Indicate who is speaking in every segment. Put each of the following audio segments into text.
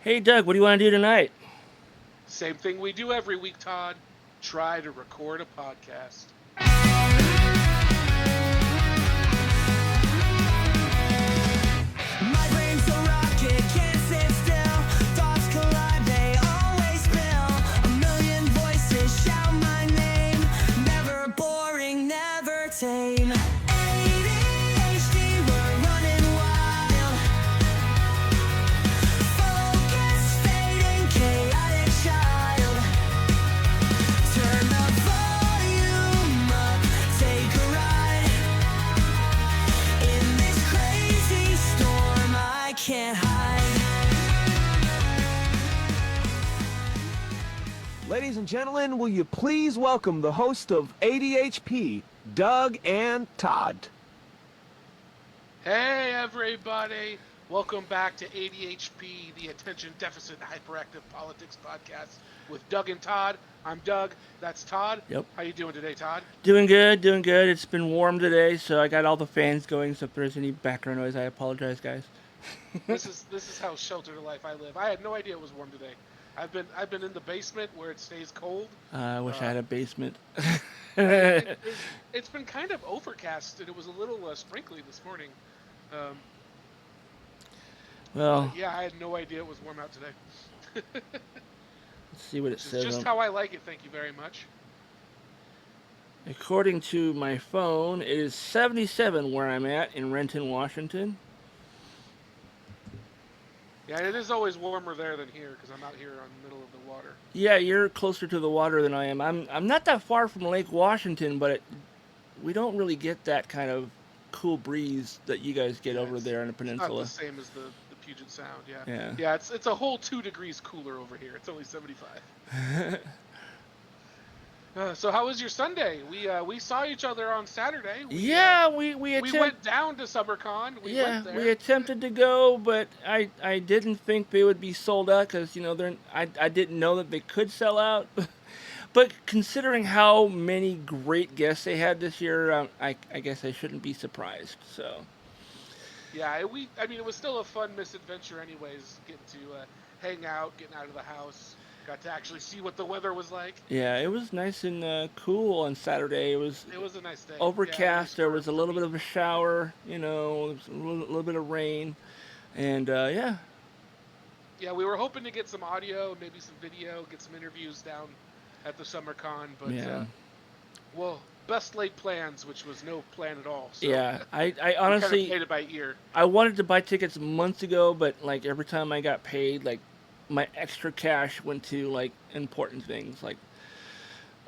Speaker 1: Hey Doug, what do you want to do tonight?
Speaker 2: Same thing we do every week, Todd. Try to record a podcast.
Speaker 3: My brain's a rocket, can't sit still. Thoughts collide, they always spill. A million voices shout my name. Never boring, never tame. ADHD, we're running wild. Focus fading, chaotic child. Turn the volume up, take a ride. In this crazy storm, I can't hide.
Speaker 4: Ladies and gentlemen, will you please welcome the host of ADHP, Doug and Todd.
Speaker 2: Hey, everybody. Welcome back to ADHP, the Attention Deficit Hyperactive Politics Podcast with Doug and Todd. I'm Doug. That's Todd.
Speaker 1: Yep.
Speaker 2: How you doing today, Todd?
Speaker 1: Doing good, doing good. It's been warm today, so I got all the fans going, so if there's any background noise, I apologize, guys.
Speaker 2: This is how sheltered life I live. I had no idea it was warm today. I've been in the basement where it stays cold.
Speaker 1: I wish I had a basement.
Speaker 2: It's been kind of overcast, and it was a little sprinkly this morning.
Speaker 1: Well,
Speaker 2: Yeah, I had no idea it was warm out today.
Speaker 1: let's see what it
Speaker 2: It's
Speaker 1: says.
Speaker 2: just how I like it. Thank you very much.
Speaker 1: According to my phone, it is 77 where I'm at in Renton, Washington.
Speaker 2: Yeah, it is always warmer there than here because I'm out here on the middle of the water.
Speaker 1: Yeah, you're closer to the water than I am. I'm not that far from Lake Washington, but we don't really get that kind of cool breeze that you guys get over there on the
Speaker 2: It's not
Speaker 1: peninsula.
Speaker 2: the same as the Puget Sound. Yeah.
Speaker 1: Yeah.
Speaker 2: Yeah, it's a whole 2 degrees cooler over here. It's only 75. So how was your Sunday? We saw each other on Saturday.
Speaker 1: Yeah, we
Speaker 2: We
Speaker 1: attempted.
Speaker 2: went down to SummerCon. We
Speaker 1: Yeah,
Speaker 2: went there.
Speaker 1: we attempted to go, but I didn't think they would be sold out because I didn't know that they could sell out. But considering how many great guests they had this year, I guess I shouldn't be surprised. So
Speaker 2: Yeah, I mean, it was still a fun misadventure, anyways. Getting to hang out, getting out of the house, got to actually see what the weather was like.
Speaker 1: yeah, it was nice and cool on Saturday. It was
Speaker 2: It was a nice day.
Speaker 1: overcast. There was a little
Speaker 2: bit
Speaker 1: bit of a shower. There was a little bit of rain, and yeah,
Speaker 2: Yeah, we were hoping to get some audio, maybe some video, get some interviews down at the SummerCon, but
Speaker 1: yeah.
Speaker 2: well, best laid plans, which was no plan at all. So
Speaker 1: Yeah, I
Speaker 2: we kind of
Speaker 1: honestly
Speaker 2: played it by ear.
Speaker 1: I wanted to buy tickets months ago, but like every time I got paid, like my extra cash went to like important things like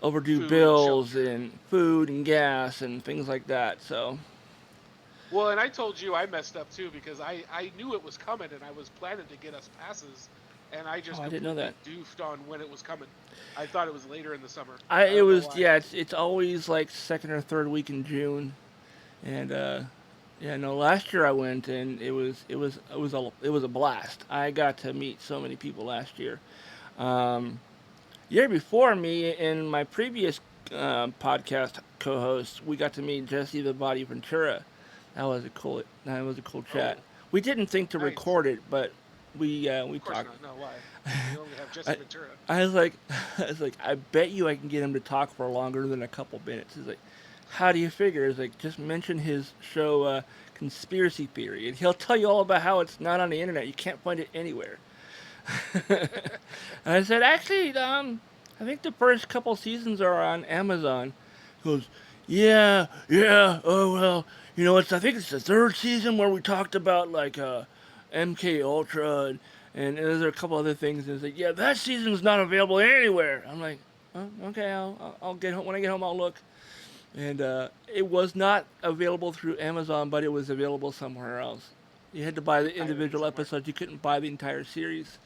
Speaker 1: overdue
Speaker 2: Food,
Speaker 1: bills
Speaker 2: shelter.
Speaker 1: and food and gas and things like that. So
Speaker 2: Well, and I told you I messed up too because I knew it was coming and I was planning to get us passes, and I just
Speaker 1: I didn't know that.
Speaker 2: doofed on when it was coming. I thought it was later in the summer.
Speaker 1: It
Speaker 2: don't know
Speaker 1: was
Speaker 2: why.
Speaker 1: yeah, it's always like second or third week in June, and yeah, no, last year I went and it was a blast. I got to meet so many people last year. Um, Year before me in my previous podcast co-host, we got to meet Jesse the Body Ventura. That was a cool chat.
Speaker 2: Oh,
Speaker 1: We didn't think to
Speaker 2: nice.
Speaker 1: record it, but we
Speaker 2: Of course
Speaker 1: talked.
Speaker 2: not. No, why? You only have Jesse
Speaker 1: I,
Speaker 2: Ventura.
Speaker 1: I was like, I bet you I can get him to talk for longer than a couple minutes. He's like, how do you figure? He's like, just mention his show, Conspiracy Theory, and he'll tell you all about how it's not on the internet. You can't find it anywhere. And I said, actually, I think the first couple seasons are on Amazon. He goes, yeah. Oh well, I think it's the third season where we talked about like MK Ultra and there's a couple other things. And it's like, yeah, that season's not available anywhere. I'm like, oh, okay, I'll get home when I get home. I'll look. And it was not available through Amazon, but it was available somewhere else. You had to buy the individual
Speaker 2: somewhere.
Speaker 1: episodes. You couldn't buy the entire series.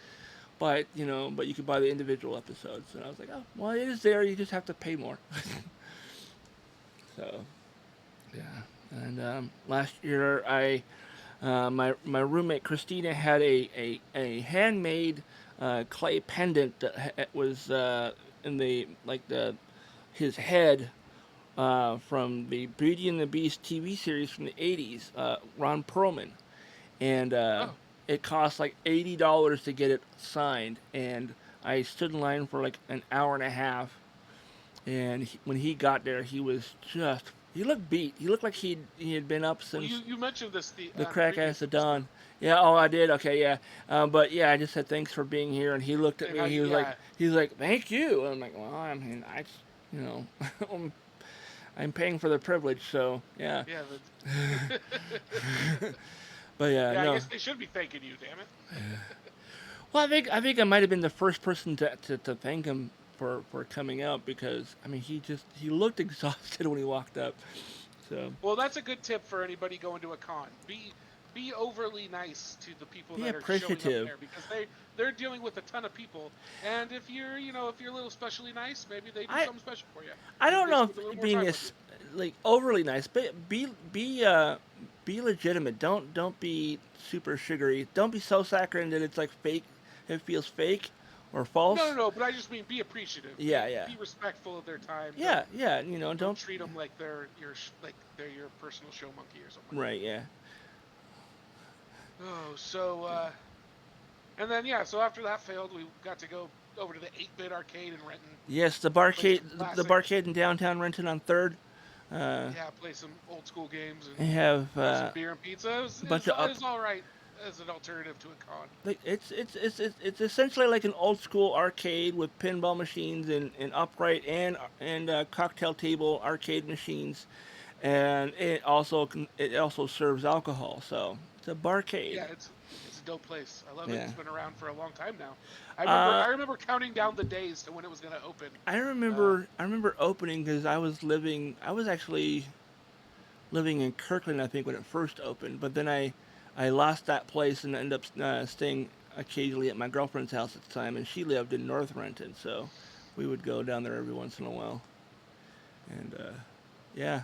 Speaker 1: But you could buy the individual episodes. And I was like, oh, well, it is there. You just have to pay more. So, yeah. And last year, my roommate Christina had a handmade clay pendant that was in his head from the Beauty and the Beast TV series from the 80s, Ron Perlman. And
Speaker 2: Oh,
Speaker 1: it cost like $80 to get it signed, and I stood in line for like an hour and a half. And when he got there, he was just he looked beat. He looked like he had been up
Speaker 2: Well,
Speaker 1: since
Speaker 2: you mentioned this
Speaker 1: the crack ass
Speaker 2: previously,
Speaker 1: of dawn. Yeah. Oh, I did. Okay. Yeah. But yeah, I just said thanks for being here, and he looked at
Speaker 2: And
Speaker 1: me.
Speaker 2: how
Speaker 1: And
Speaker 2: you, yeah,
Speaker 1: he's like, thank you. And I'm like, well, I mean, you know, I'm paying for the privilege, so yeah.
Speaker 2: yeah,
Speaker 1: But yeah,
Speaker 2: yeah. I
Speaker 1: no.
Speaker 2: guess they should be thanking you. Damn it.
Speaker 1: Well, I think I might have been the first person to thank him for coming out, because I mean he looked exhausted when he walked up. So
Speaker 2: Well, that's a good tip for anybody going to a con. Be overly nice to the people
Speaker 1: Be
Speaker 2: that are showing up
Speaker 1: appreciative.
Speaker 2: there, because they're dealing with a ton of people, and if you're a little specially nice, maybe they do something special for you.
Speaker 1: I don't
Speaker 2: Maybe they
Speaker 1: know
Speaker 2: spend a little
Speaker 1: if
Speaker 2: more
Speaker 1: being
Speaker 2: time
Speaker 1: this
Speaker 2: with you.
Speaker 1: like overly nice, but be legitimate. Don't be super sugary. Don't be so saccharine that it's like fake. It feels fake or false.
Speaker 2: No. But I just mean be appreciative.
Speaker 1: Yeah, yeah.
Speaker 2: Be respectful of their time.
Speaker 1: Yeah, yeah. You know,
Speaker 2: Don't treat them like they're your personal show monkey or something.
Speaker 1: Right. Yeah.
Speaker 2: Oh, so and then yeah, so after that failed, we got to go over to the 8-bit arcade in Renton.
Speaker 1: Yes, the barcade in downtown Renton on Third.
Speaker 2: Yeah, play some old school games
Speaker 1: They
Speaker 2: and
Speaker 1: have
Speaker 2: have some beer and pizza. It was all right as an alternative to a con.
Speaker 1: like it's essentially like an old school arcade with pinball machines and upright and cocktail table arcade machines, and it also serves alcohol. So it's a barcade.
Speaker 2: Yeah, it's a dope place. I love it.
Speaker 1: Yeah.
Speaker 2: It's been around for a long time now. I remember counting down the days to when it was going to open.
Speaker 1: I remember opening because I was actually living in Kirkland, I think, when it first opened. But then I lost that place and ended up staying occasionally at my girlfriend's house at the time, and she lived in North Renton, so we would go down there every once in a while. And yeah.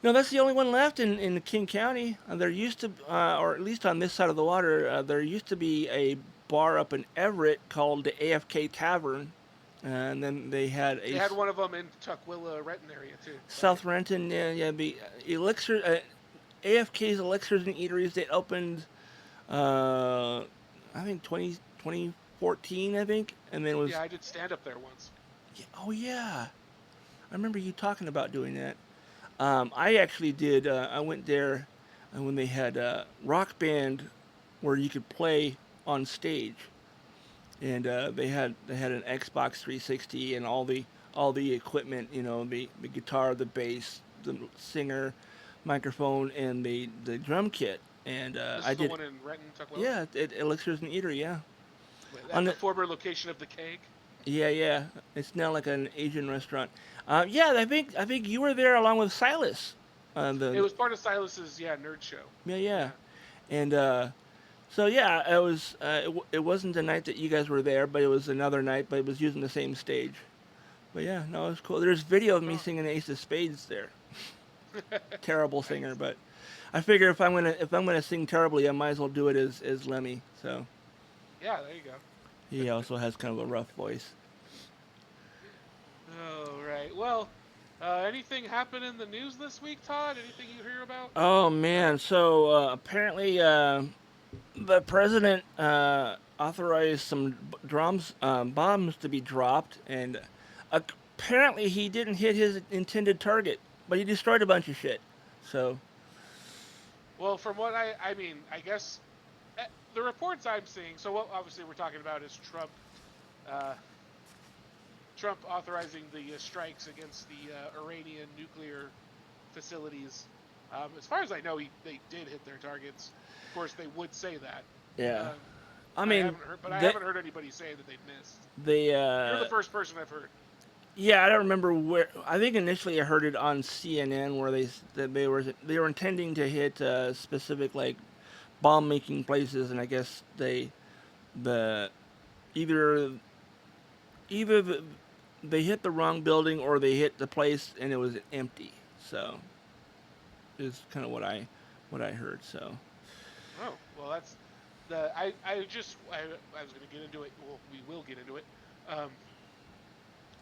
Speaker 1: No, that's the only one left in King County. There used to, or at least on this side of the water, there used to be a bar up in Everett called the AFK Tavern, and then they had
Speaker 2: one of them in Tukwila, Renton area too.
Speaker 1: South Renton. Yeah, the Elixir, AFK's Elixirs and Eateries. They opened, I think 2014, I think, and then it was.
Speaker 2: Yeah, I did stand up there once.
Speaker 1: Yeah, oh yeah, I remember you talking about doing that. I actually did. I went there when they had a Rock Band where you could play on stage, and they had an Xbox 360 and all the equipment. You know, the guitar, the bass, the singer, microphone, and the drum kit. And
Speaker 2: I did. The one in Renton, Tukwila?
Speaker 1: Yeah, at Elixirs and Eatery. Yeah.
Speaker 2: On the former location of the Keg.
Speaker 1: Yeah. It's now like an Asian restaurant. Yeah, I think you were there along with Silas.
Speaker 2: It was part of Silas's nerd show.
Speaker 1: Yeah. And so yeah, it was. It wasn't the night that you guys were there, but it was another night. But it was using the same stage. But yeah, no, it was cool. There's video of me singing Ace of Spades there. Terrible singer, but I figure if I'm gonna sing terribly, I might as well do it as Lemmy. So.
Speaker 2: Yeah, there you go.
Speaker 1: He also has kind of a rough voice.
Speaker 2: Oh, right. Well, anything happen in the news this week, Todd? Anything you hear about?
Speaker 1: Oh, man. So, apparently, the president authorized some bombs to be dropped, and apparently he didn't hit his intended target, but he destroyed a bunch of shit. So.
Speaker 2: Well, from what I mean, I guess the reports I'm seeing, so what obviously we're talking about is Trump authorizing the strikes against the Iranian nuclear facilities. As far as I know, they did hit their targets. Of course, they would say that.
Speaker 1: Yeah.
Speaker 2: I haven't heard anybody say that they missed. You're the first person I've heard.
Speaker 1: Yeah, I don't remember where. I think initially I heard it on CNN where they were intending to hit specific like bomb making places, and I guess either they hit the wrong building or they hit the place and it was empty. So is kind of what I heard. So.
Speaker 2: Oh well, that's I was going to get into it. Well, we will get into it.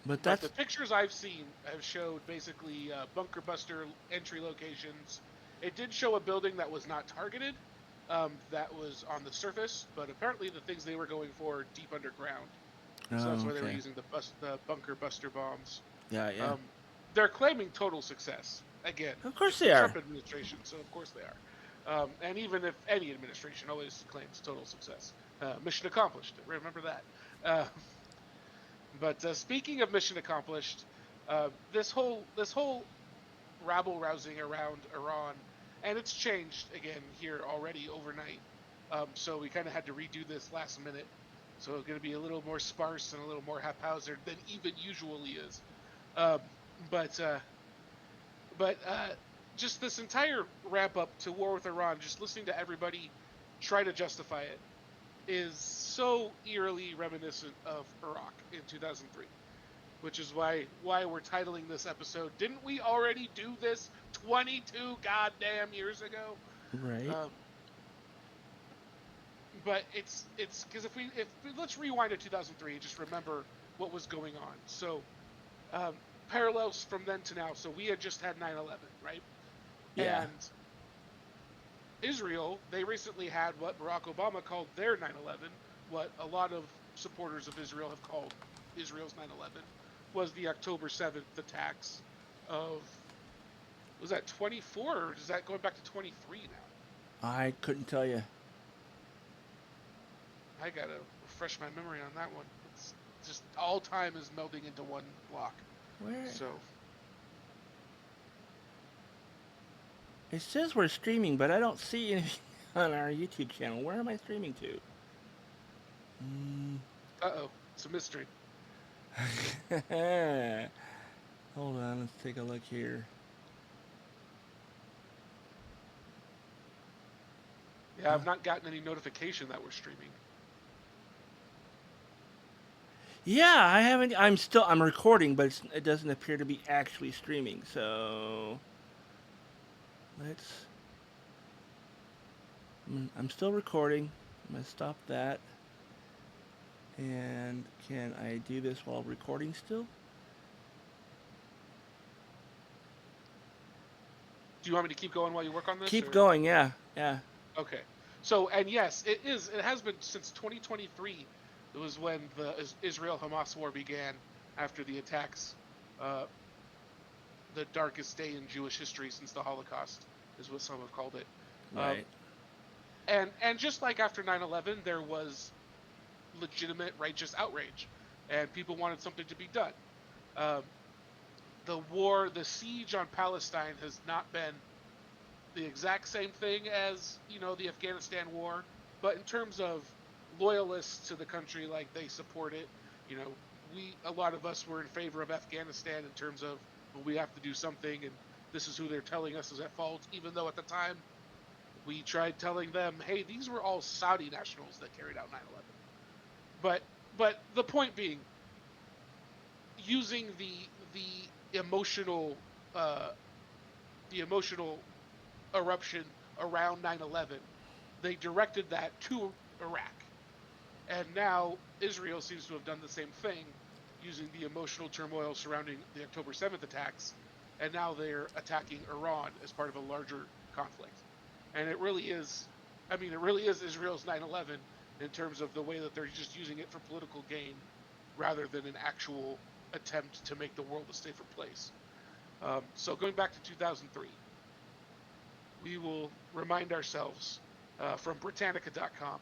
Speaker 1: But
Speaker 2: the pictures I've seen have showed basically bunker buster entry locations. It did show a building that was not targeted, that was on the surface, but apparently the things they were going for deep underground. So that's
Speaker 1: Oh,
Speaker 2: why they were
Speaker 1: okay.
Speaker 2: using the bunker buster bombs.
Speaker 1: Yeah, yeah.
Speaker 2: They're claiming total success. Again,
Speaker 1: Of course
Speaker 2: it's the
Speaker 1: they are.
Speaker 2: Trump administration, so of course they are. And even if any administration always claims total success, mission accomplished. Remember that. Uh, but speaking of mission accomplished, this whole rabble rousing around Iran, and it's changed again here already overnight. So we kind of had to redo this last minute. So it's going to be a little more sparse and a little more haphazard than even usually is. Um, but uh, but just this entire ramp up to war with Iran, just listening to everybody try to justify it, is so eerily reminiscent of Iraq in 2003, which is why we're titling this episode. Didn't we already do this 22 goddamn years ago?
Speaker 1: Right.
Speaker 2: Um, but it's because if we let's rewind to 2003 and just remember what was going on. So um, parallels from then to now. So we had just had 9/11, right?
Speaker 1: Yeah.
Speaker 2: And Israel, they recently had what Barack Obama called their 9/11, what a lot of supporters of Israel have called Israel's 9/11, was the October 7th attacks of, was that 24 or is that going back to 23 now?
Speaker 1: I couldn't tell you.
Speaker 2: I gotta refresh my memory on that one. It's just all time is melding into one block.
Speaker 1: Where?
Speaker 2: So
Speaker 1: It says we're streaming, but I don't see anything on our YouTube channel. Where am I streaming to?
Speaker 2: it's a mystery.
Speaker 1: Hold on, let's take a look here.
Speaker 2: Yeah, I've not gotten any notification that we're streaming.
Speaker 1: Yeah, I haven't. I'm recording, but it doesn't appear to be actually streaming. So let's. I'm still recording. I'm gonna stop that. And can I do this while recording still?
Speaker 2: Do you want me to keep going while you work on this?
Speaker 1: Keep
Speaker 2: or?
Speaker 1: going. Yeah, yeah.
Speaker 2: Okay. So, and yes, it has been since 2023. It was when the Israel-Hamas war began after the attacks. The darkest day in Jewish history since the Holocaust is what some have called it.
Speaker 1: Right.
Speaker 2: And just like after 9/11, there was legitimate righteous outrage, and people wanted something to be done. The siege on Palestine has not been the exact same thing as the Afghanistan war, but in terms of loyalists to the country, like they support it. A lot of us were in favor of Afghanistan in terms of, well, we have to do something, and this is who they're telling us is at fault, even though at the time we tried telling them, hey, these were all Saudi nationals that carried out 9/11. But the point being, using the emotional eruption around 9/11, they directed that to Iraq. And now Israel seems to have done the same thing, using the emotional turmoil surrounding the October 7th attacks, and now they're attacking Iran as part of a larger conflict. And it really is Israel's 9/11 in terms of the way that they're just using it for political gain rather than an actual attempt to make the world a safer place. So going back to 2003, we will remind ourselves from Britannica.com.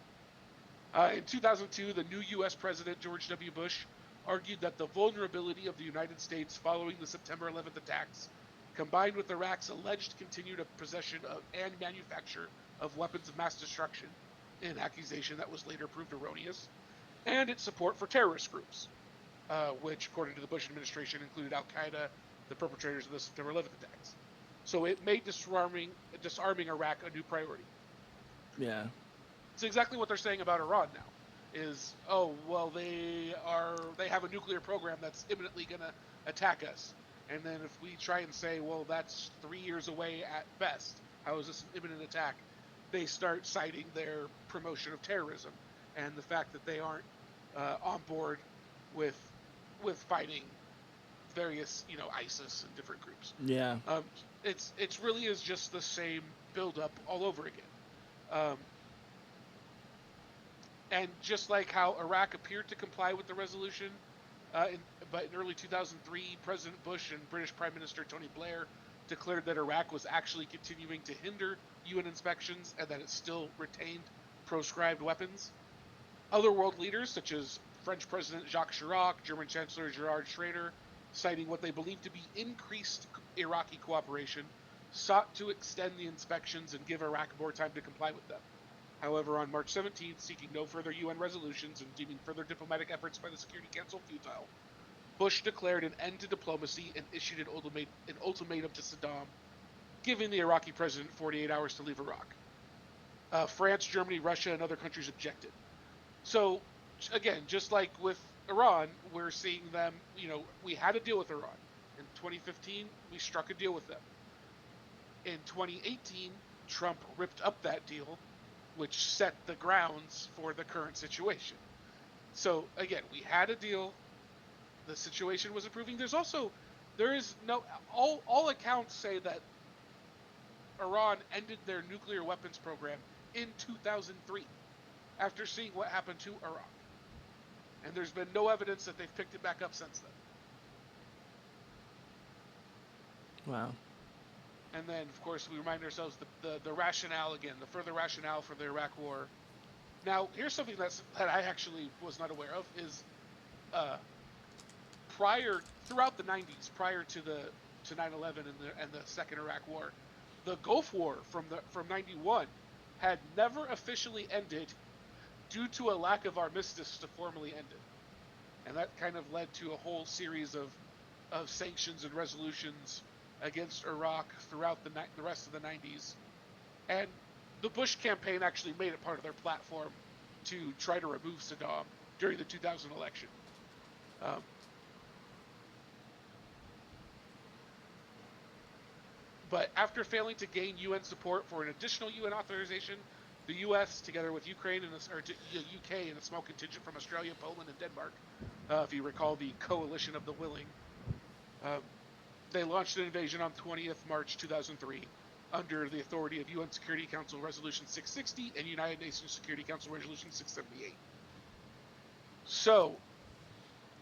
Speaker 2: In 2002, the new U.S. President George W. Bush argued that the vulnerability of the United States following the September 11th attacks, combined with Iraq's alleged continued possession of and manufacture of weapons of mass destruction, an accusation that was later proved erroneous, and its support for terrorist groups, which, according to the Bush administration, included Al-Qaeda, the perpetrators of the September 11th attacks. So it made disarming Iraq a new priority.
Speaker 1: Yeah.
Speaker 2: It's exactly what they're saying about Iran now. Is, oh, well, they have a nuclear program that's imminently going to attack us. And then if we try and say, well, that's 3 years away at best, how is this an imminent attack? They start citing their promotion of terrorism and the fact that they aren't on board with fighting various, ISIS and different groups.
Speaker 1: Yeah.
Speaker 2: It's really is just the same buildup all over again. And just like how Iraq appeared to comply with the resolution, in, but in early 2003, President Bush and British Prime Minister Tony Blair declared that Iraq was actually continuing to hinder UN inspections and that it still retained proscribed weapons. Other world leaders, such as French President Jacques Chirac, German Chancellor Gerhard Schroeder, citing what they believed to be increased Iraqi cooperation, sought to extend the inspections and give Iraq more time to comply with them. However, on March 17th, seeking no further UN resolutions and deeming further diplomatic efforts by the Security Council futile, Bush declared an end to diplomacy and issued an ultimatum to Saddam, giving the Iraqi president 48 hours to leave Iraq. France, Germany, Russia, and other countries objected. So, again, just like with Iran, we're seeing them, we had a deal with Iran. In 2015, we struck a deal with them. In 2018, Trump ripped up that deal, which set the grounds for the current situation. So, again, we had a deal. The situation was improving. All accounts say that Iran ended their nuclear weapons program in 2003 after seeing what happened to Iraq. And there's been no evidence that they've picked it back up since then.
Speaker 1: Wow.
Speaker 2: And then, of course, we remind ourselves the rationale again, the further rationale for the Iraq War. Now, here's something that I actually was not aware of is throughout the 90s, prior to 9/11 and the Second Iraq War, the Gulf War from 91 had never officially ended due to a lack of armistice to formally end it. And that kind of led to a whole series of sanctions and resolutions against Iraq throughout the rest of the 90s. And the Bush campaign actually made it part of their platform to try to remove Saddam during the 2000 election. But after failing to gain UN support for an additional UN authorization, the U.S., together with Ukraine and UK and a small contingent from Australia, Poland, and Denmark, if you recall the Coalition of the Willing, they launched an invasion on 20th March 2003 under the authority of UN Security Council Resolution 660 and United Nations Security Council Resolution 678. So,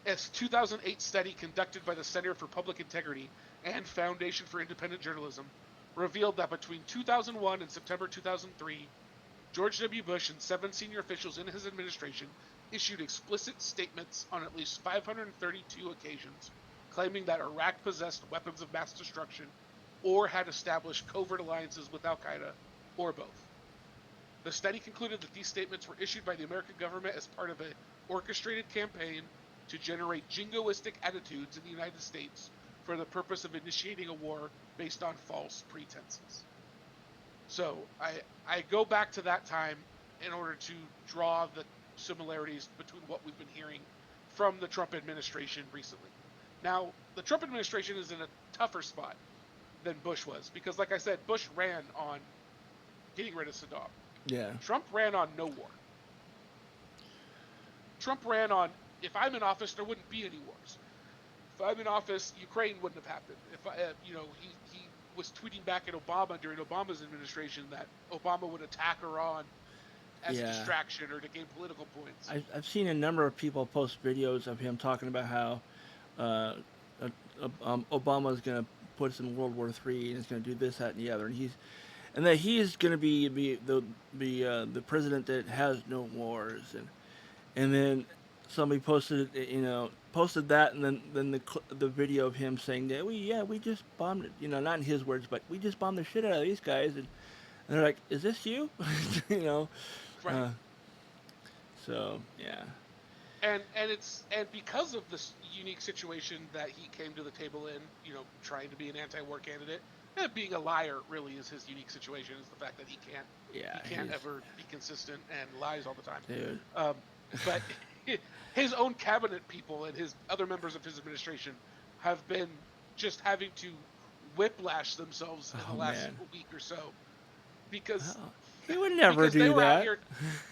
Speaker 2: a 2008 study conducted by the Center for Public Integrity and Foundation for Independent Journalism revealed that between 2001 and September 2003, George W. Bush and 7 senior officials in his administration issued explicit statements on at least 532 occasions claiming that Iraq possessed weapons of mass destruction or had established covert alliances with Al-Qaeda, or both. The study concluded that these statements were issued by the American government as part of an orchestrated campaign to generate jingoistic attitudes in the United States for the purpose of initiating a war based on false pretenses. So I go back to that time in order to draw the similarities between what we've been hearing from the Trump administration recently. Now, the Trump administration is in a tougher spot than Bush was because, like I said, Bush ran on getting rid of Saddam.
Speaker 1: Yeah.
Speaker 2: Trump ran on no war. Trump ran on, if I'm in office, there wouldn't be any wars. If I'm in office, Ukraine wouldn't have happened. He was tweeting back at Obama during Obama's administration that Obama would attack Iran as a distraction or to gain political points.
Speaker 1: I've seen a number of people post videos of him talking about how Obama is going to put us in World War III and he's going to do this, that, and the other, and that he is going to be the president that has no wars, and then somebody posted that, and then the video of him saying that we just bombed it, not in his words, but we just bombed the shit out of these guys, and they're like, is this you?
Speaker 2: Right.
Speaker 1: So yeah.
Speaker 2: And because of this unique situation that he came to the table in, trying to be an anti-war candidate, and being a liar really is his unique situation, is the fact that he can't ever be consistent and lies all the time.
Speaker 1: Dude.
Speaker 2: But his own cabinet people and his other members of his administration have been just having to whiplash themselves in the last week or so because
Speaker 1: he would never do
Speaker 2: they were
Speaker 1: that.
Speaker 2: Out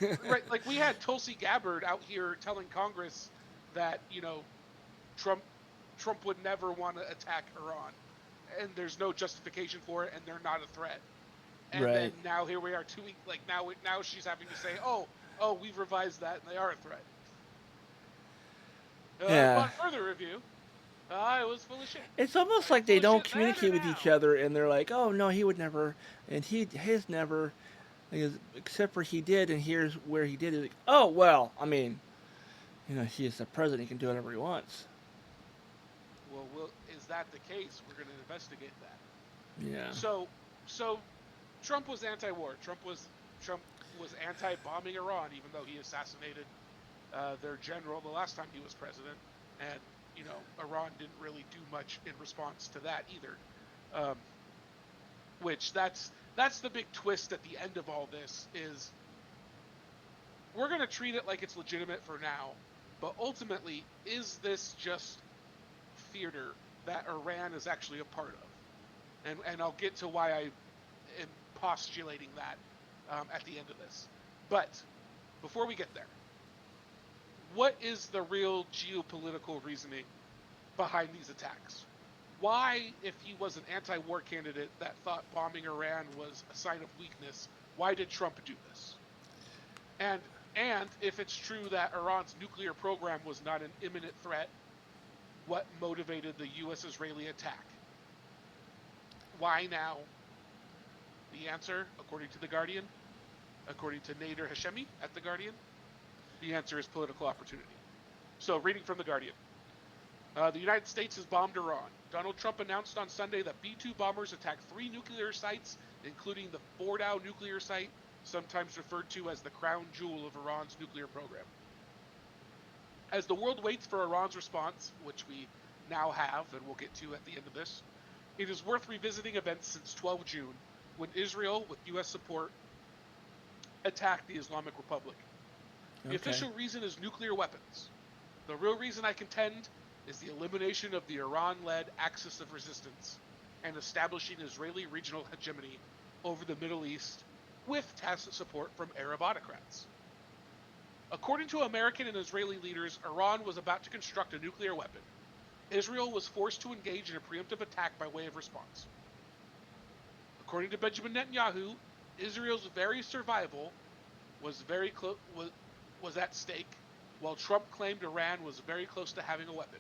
Speaker 2: here, right? Like we had Tulsi Gabbard out here telling Congress that Trump would never want to attack Iran, and there's no justification for it, and they're not a threat. And then
Speaker 1: Right.
Speaker 2: now here we are 2 weeks. Like now she's having to say, oh, we've revised that and they are a threat.
Speaker 1: Yeah.
Speaker 2: Upon further review, it was full of shit.
Speaker 1: It's almost
Speaker 2: Like
Speaker 1: like they
Speaker 2: full of
Speaker 1: don't
Speaker 2: shit then or
Speaker 1: communicate with each
Speaker 2: now.
Speaker 1: other, and they're like, "Oh no, he would never," and his never, because, except for he did, and here's where he did it. Like, oh well, I mean, he's the president; he can do whatever he wants.
Speaker 2: Well, is that the case? We're going to investigate that.
Speaker 1: Yeah.
Speaker 2: So Trump was anti-war. Trump was anti-bombing Iran, even though he assassinated their general the last time he was president, and Iran didn't really do much in response to that either. Um, which that's the big twist at the end of all this is we're going to treat it like it's legitimate for now, but ultimately, is this just theater that Iran is actually a part of? And I'll get to why I am postulating that at the end of this. But before we get there, what is the real geopolitical reasoning behind these attacks? Why, if he was an anti-war candidate that thought bombing Iran was a sign of weakness, why did Trump do this? And if it's true that Iran's nuclear program was not an imminent threat, what motivated the U.S.-Israeli attack? Why now? The answer, according to The Guardian, according to Nader Hashemi at The Guardian, the answer is political opportunity. So, reading from The Guardian. The United States has bombed Iran. Donald Trump announced on Sunday that B-2 bombers attacked 3 nuclear sites, including the Fordow nuclear site, sometimes referred to as the crown jewel of Iran's nuclear program. As the world waits for Iran's response, which we now have and we'll get to at the end of this, it is worth revisiting events since 12 June, when Israel, with U.S. support, attacked the Islamic Republic. The official reason is nuclear weapons. The real reason, I contend, is the elimination of the Iran-led axis of resistance and establishing Israeli regional hegemony over the Middle East with tacit support from Arab autocrats. According to American and Israeli leaders, Iran was about to construct a nuclear weapon. Israel was forced to engage in a preemptive attack by way of response. According to Benjamin Netanyahu, Israel's very survival was at stake, while Trump claimed Iran was very close to having a weapon.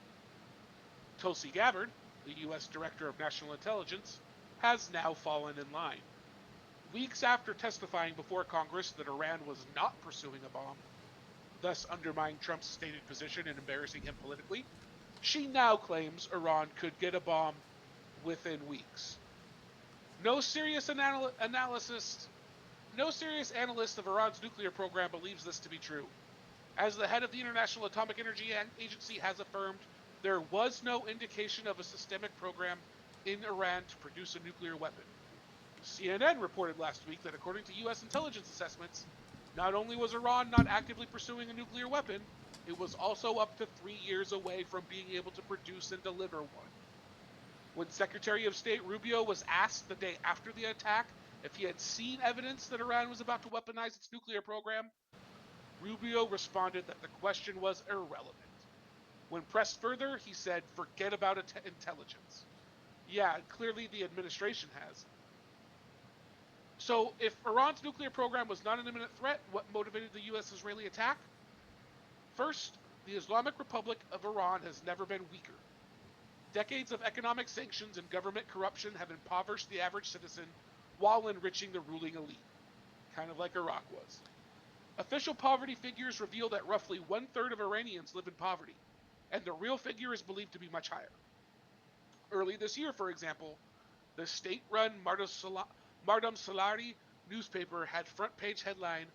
Speaker 2: Tulsi Gabbard, the U.S. Director of National Intelligence, has now fallen in line. Weeks after testifying before Congress that Iran was not pursuing a bomb, thus undermining Trump's stated position and embarrassing him politically, she now claims Iran could get a bomb within weeks. No serious analyst of Iran's nuclear program believes this to be true. As the head of the International Atomic Energy Agency has affirmed, there was no indication of a systemic program in Iran to produce a nuclear weapon. CNN reported last week that according to U.S. intelligence assessments, not only was Iran not actively pursuing a nuclear weapon, it was also up to 3 years away from being able to produce and deliver one. When Secretary of State Rubio was asked the day after the attack if he had seen evidence that Iran was about to weaponize its nuclear program, Rubio responded that the question was irrelevant. When pressed further, he said, forget about intelligence. Yeah, clearly the administration has. So if Iran's nuclear program was not an imminent threat, what motivated the U.S.-Israeli attack? First, the Islamic Republic of Iran has never been weaker. Decades of economic sanctions and government corruption have impoverished the average citizen while enriching the ruling elite, kind of like Iraq was. Official poverty figures reveal that roughly 1/3 of Iranians live in poverty, and the real figure is believed to be much higher. Early this year, for example, the state-run Mardam Salari newspaper had front-page headline,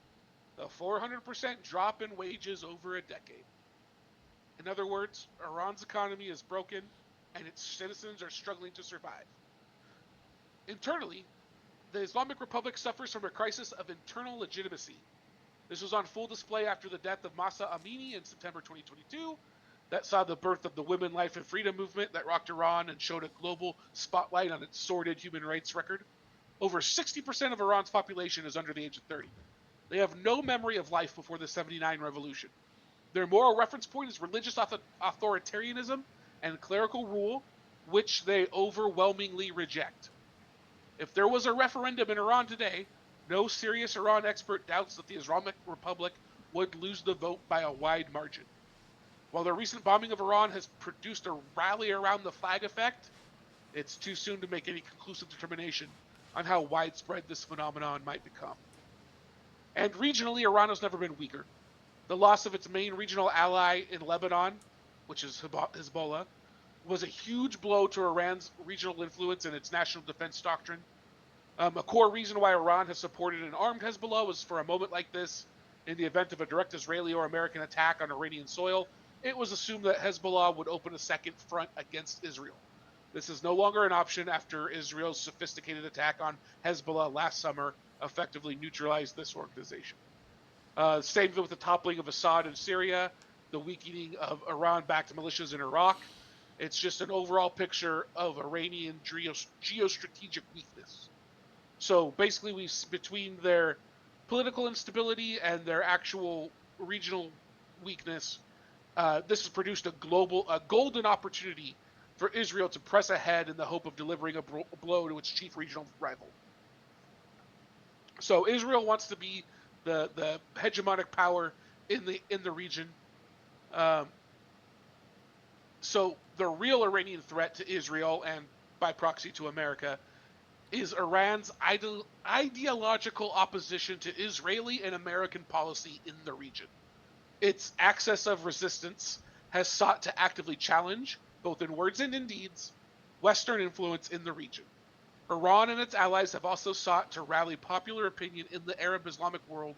Speaker 2: "The 400% drop in wages over a decade." In other words, Iran's economy is broken and its citizens are struggling to survive. Internally, the Islamic Republic suffers from a crisis of internal legitimacy. This was on full display after the death of Mahsa Amini in September 2022, that saw the birth of the Women, Life, and Freedom movement that rocked Iran and showed a global spotlight on its sordid human rights record. Over 60% of Iran's population is under the age of 30. They have no memory of life before the 79 revolution. Their moral reference point is religious authoritarianism and clerical rule, which they overwhelmingly reject. If there was a referendum in Iran today, no serious Iran expert doubts that the Islamic Republic would lose the vote by a wide margin. While the recent bombing of Iran has produced a rally around the flag effect, it's too soon to make any conclusive determination on how widespread this phenomenon might become. And regionally, Iran has never been weaker. The loss of its main regional ally in Lebanon, which is Hezbollah, was a huge blow to Iran's regional influence and its national defense doctrine. A core reason why Iran has supported an armed Hezbollah was for a moment like this. In the event of a direct Israeli or American attack on Iranian soil, it was assumed that Hezbollah would open a second front against Israel. This is no longer an option after Israel's sophisticated attack on Hezbollah last summer effectively neutralized this organization. Same with the toppling of Assad in Syria, the weakening of Iran-backed militias in Iraq. It's just an overall picture of Iranian geostrategic weakness. So basically, between their political instability and their actual regional weakness, this has produced a golden opportunity for Israel to press ahead in the hope of delivering a blow to its chief regional rival. So Israel wants to be the hegemonic power in the region. So the real Iranian threat to Israel and by proxy to America is Iran's ideological opposition to Israeli and American policy in the region. Its axis of resistance has sought to actively challenge, both in words and in deeds, Western influence in the region. Iran and its allies have also sought to rally popular opinion in the Arab Islamic world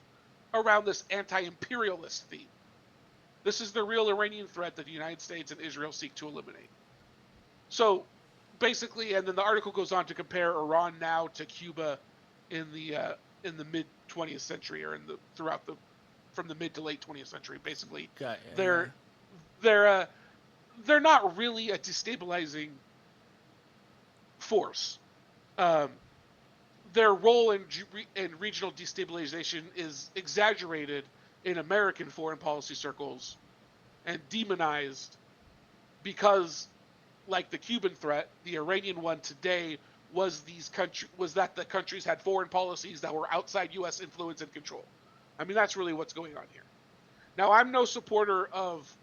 Speaker 2: around this anti-imperialist theme. This is the real Iranian threat that the United States and Israel seek to eliminate. So basically, and then the article goes on to compare Iran now to Cuba in the mid 20th century, or from the mid to late 20th century. Basically, they're not really a destabilizing force. Their role in regional destabilization is exaggerated in American foreign policy circles and demonized because, like the Cuban threat, the Iranian one today was that the countries had foreign policies that were outside U.S. influence and control. I mean, that's really what's going on here. Now, I'm no supporter of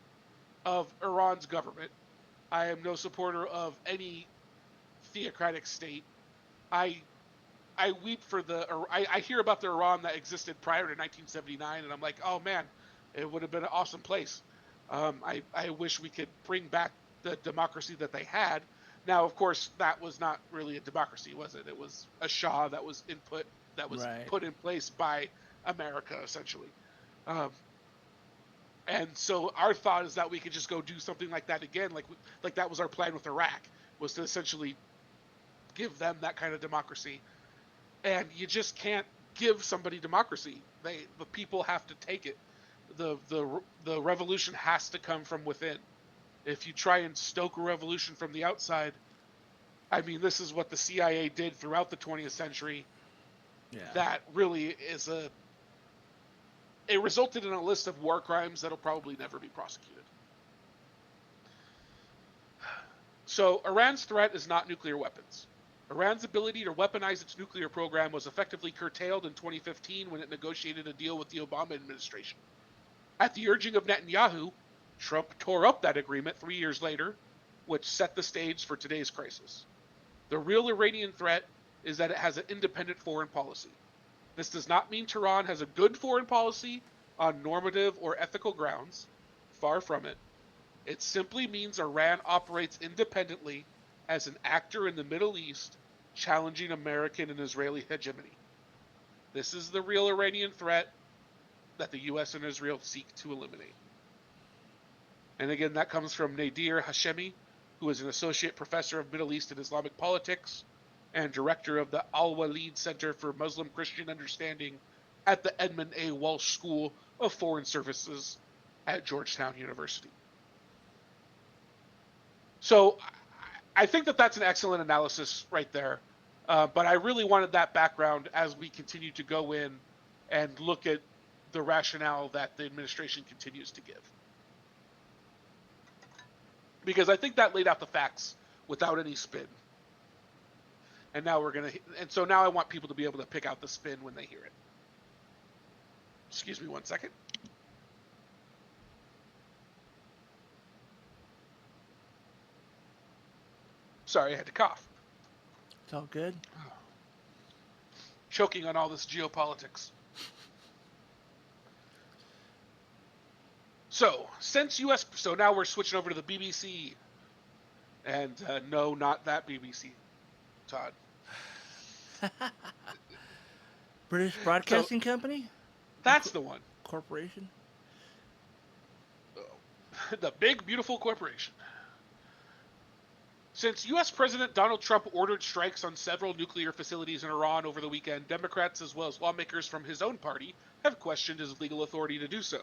Speaker 2: Iran's government. I am no supporter of any theocratic state. I weep for I hear about the Iran that existed prior to 1979, and I'm like, oh man, it would have been an awesome place. I wish we could bring back the democracy that they had. Now, of course, that was not really a democracy, was it? It was a Shah that was put in place by America, essentially. And so our thought is that we could just go do something like that again, like that was our plan with Iraq, was to essentially give them that kind of democracy. And you just can't give somebody democracy. The people have to take it. The revolution has to come from within. If you try and stoke a revolution from the outside, I mean, this is what the CIA did throughout the 20th century.
Speaker 1: Yeah.
Speaker 2: That really is it resulted in a list of war crimes that'll probably never be prosecuted. So Iran's threat is not nuclear weapons. Iran's ability to weaponize its nuclear program was effectively curtailed in 2015 when it negotiated a deal with the Obama administration. At the urging of Netanyahu, Trump tore up that agreement 3 years later, which set the stage for today's crisis. The real Iranian threat is that it has an independent foreign policy. This does not mean Tehran has a good foreign policy on normative or ethical grounds. Far from it. It simply means Iran operates independently as an actor in the Middle East, challenging American and Israeli hegemony. This is the real Iranian threat that the U.S. and Israel seek to eliminate. And again, that comes from Nadir Hashemi, who is an associate professor of Middle East and Islamic politics and director of the Al-Walid Center for Muslim Christian Understanding at the Edmund A. Walsh School of Foreign Services at Georgetown University. So I think that that's an excellent analysis right there. But I really wanted that background as we continue to go in and look at the rationale that the administration continues to give. Because I think that laid out the facts without any spin. And now so now I want people to be able to pick out the spin when they hear it. Excuse me 1 second. Sorry, I had to cough.
Speaker 1: It's all good.
Speaker 2: Choking on all this geopolitics. So now we're switching over to the BBC. And no, not that BBC, Todd.
Speaker 1: British Broadcasting Company?
Speaker 2: That's the one.
Speaker 1: Corporation?
Speaker 2: The big, beautiful corporation. Since U.S. President Donald Trump ordered strikes on several nuclear facilities in Iran over the weekend, Democrats as well as lawmakers from his own party have questioned his legal authority to do so.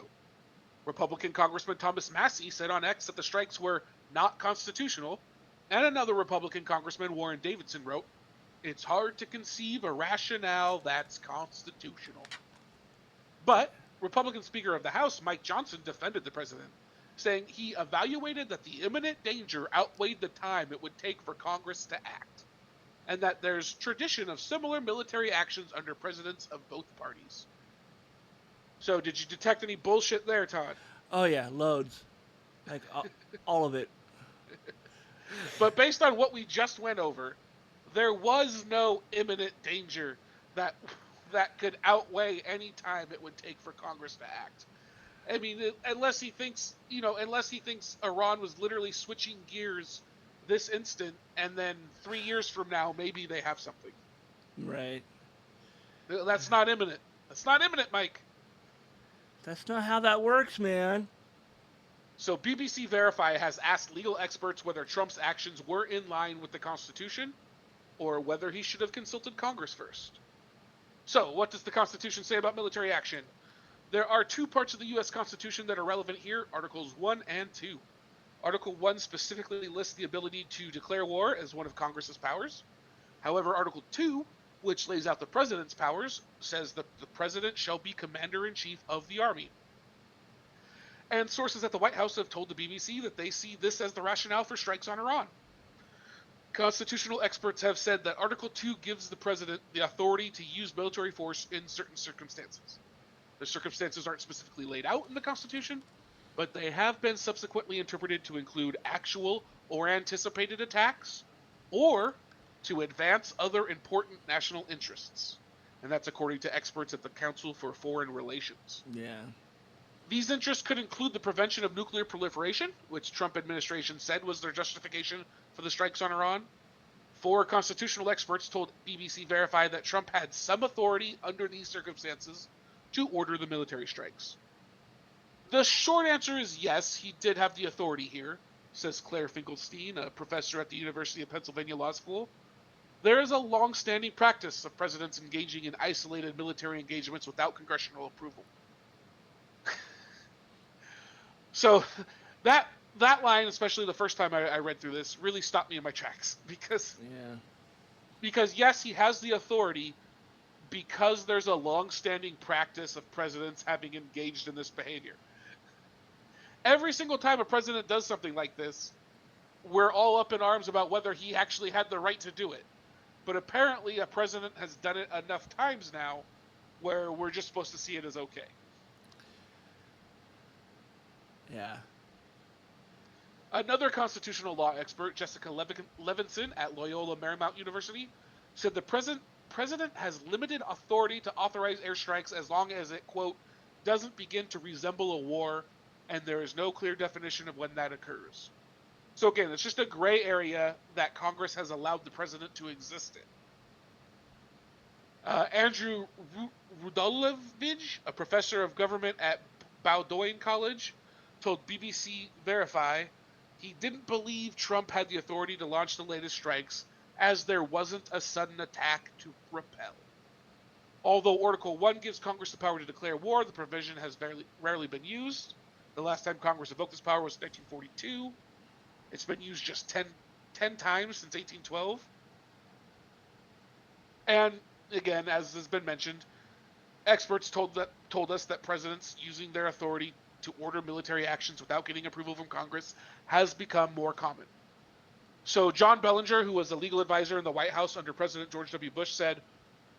Speaker 2: Republican Congressman Thomas Massie said on X that the strikes were not constitutional, and another Republican Congressman, Warren Davidson, wrote, "It's hard to conceive a rationale that's constitutional." But Republican Speaker of the House, Mike Johnson, defended the president, saying he evaluated that the imminent danger outweighed the time it would take for Congress to act, and that there's tradition of similar military actions under presidents of both parties. So, did you detect any bullshit there, Todd?
Speaker 1: Oh yeah, loads. Like all of it.
Speaker 2: But based on what we just went over, there was no imminent danger that could outweigh any time it would take for Congress to act. I mean, unless he thinks Iran was literally switching gears this instant, and then 3 years from now, maybe they have something.
Speaker 1: Right.
Speaker 2: That's not imminent. That's not imminent, Mike.
Speaker 1: That's not how that works, man.
Speaker 2: So BBC Verify has asked legal experts whether Trump's actions were in line with the Constitution, or whether he should have consulted Congress first. So, what does the Constitution say about military action? There are two parts of the U.S. Constitution that are relevant here, Articles 1 and 2. Article 1 specifically lists the ability to declare war as one of Congress's powers. However, Article 2, which lays out the president's powers, says that the president shall be commander-in-chief of the army. And sources at the White House have told the BBC that they see this as the rationale for strikes on Iran. Constitutional experts have said that Article 2 gives the president the authority to use military force in certain circumstances. The circumstances aren't specifically laid out in the Constitution, but they have been subsequently interpreted to include actual or anticipated attacks, or to advance other important national interests. And that's according to experts at the Council for Foreign Relations.
Speaker 1: Yeah.
Speaker 2: These interests could include the prevention of nuclear proliferation, which Trump administration said was their justification for the strikes on Iran. Four constitutional experts told BBC Verify that Trump had some authority under these circumstances to order the military strikes. The short answer is yes, he did have the authority here, says Claire Finkelstein, a professor at the University of Pennsylvania Law School. There is a long-standing practice of presidents engaging in isolated military engagements without congressional approval. So that line, especially the first time I read through this, really stopped me in my tracks because yes, he has the authority because there's a long-standing practice of presidents having engaged in this behavior. Every single time a president does something like this, we're all up in arms about whether he actually had the right to do it. But apparently a president has done it enough times now where we're just supposed to see it as okay.
Speaker 1: Yeah.
Speaker 2: Another constitutional law expert, Jessica Levinson at Loyola Marymount University, said the president has limited authority to authorize airstrikes as long as it, quote, doesn't begin to resemble a war, and there is no clear definition of when that occurs. So again, it's just a gray area that Congress has allowed the president to exist in. Andrew Rudolovich, a professor of government at Bowdoin College, told BBC Verify he didn't believe Trump had the authority to launch the latest strikes as there wasn't a sudden attack to repel. Although Article 1 gives Congress the power to declare war, the provision has rarely been used. The last time Congress invoked this power was 1942. It's been used just 10 times since 1812. And again, as has been mentioned, experts told us that presidents using their authority to order military actions without getting approval from Congress has become more common. So John Bellinger, who was a legal advisor in the White House under President George W. Bush, said,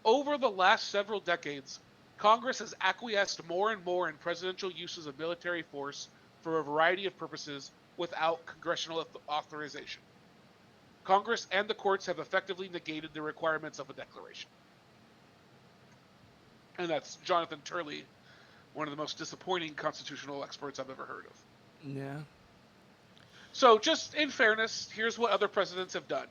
Speaker 2: over the last several decades, Congress has acquiesced more and more in presidential uses of military force for a variety of purposes without congressional authorization. Congress and the courts have effectively negated the requirements of a declaration. And that's Jonathan Turley, one of the most disappointing constitutional experts I've ever heard of.
Speaker 1: Yeah.
Speaker 2: So, just in fairness, here's what other presidents have done.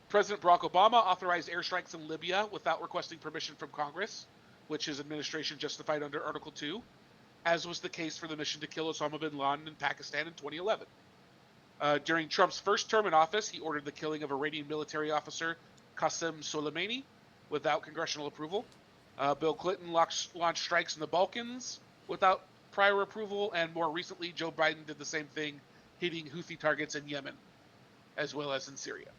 Speaker 2: President Barack Obama authorized airstrikes in Libya without requesting permission from Congress, which his administration justified under Article 2, as was the case for the mission to kill Osama bin Laden in Pakistan in 2011. During Trump's first term in office, he ordered the killing of Iranian military officer Qasem Soleimani without congressional approval. Bill Clinton launched strikes in the Balkans without prior approval, and more recently, Joe Biden did the same thing, hitting Houthi targets in Yemen, as well as in Syria.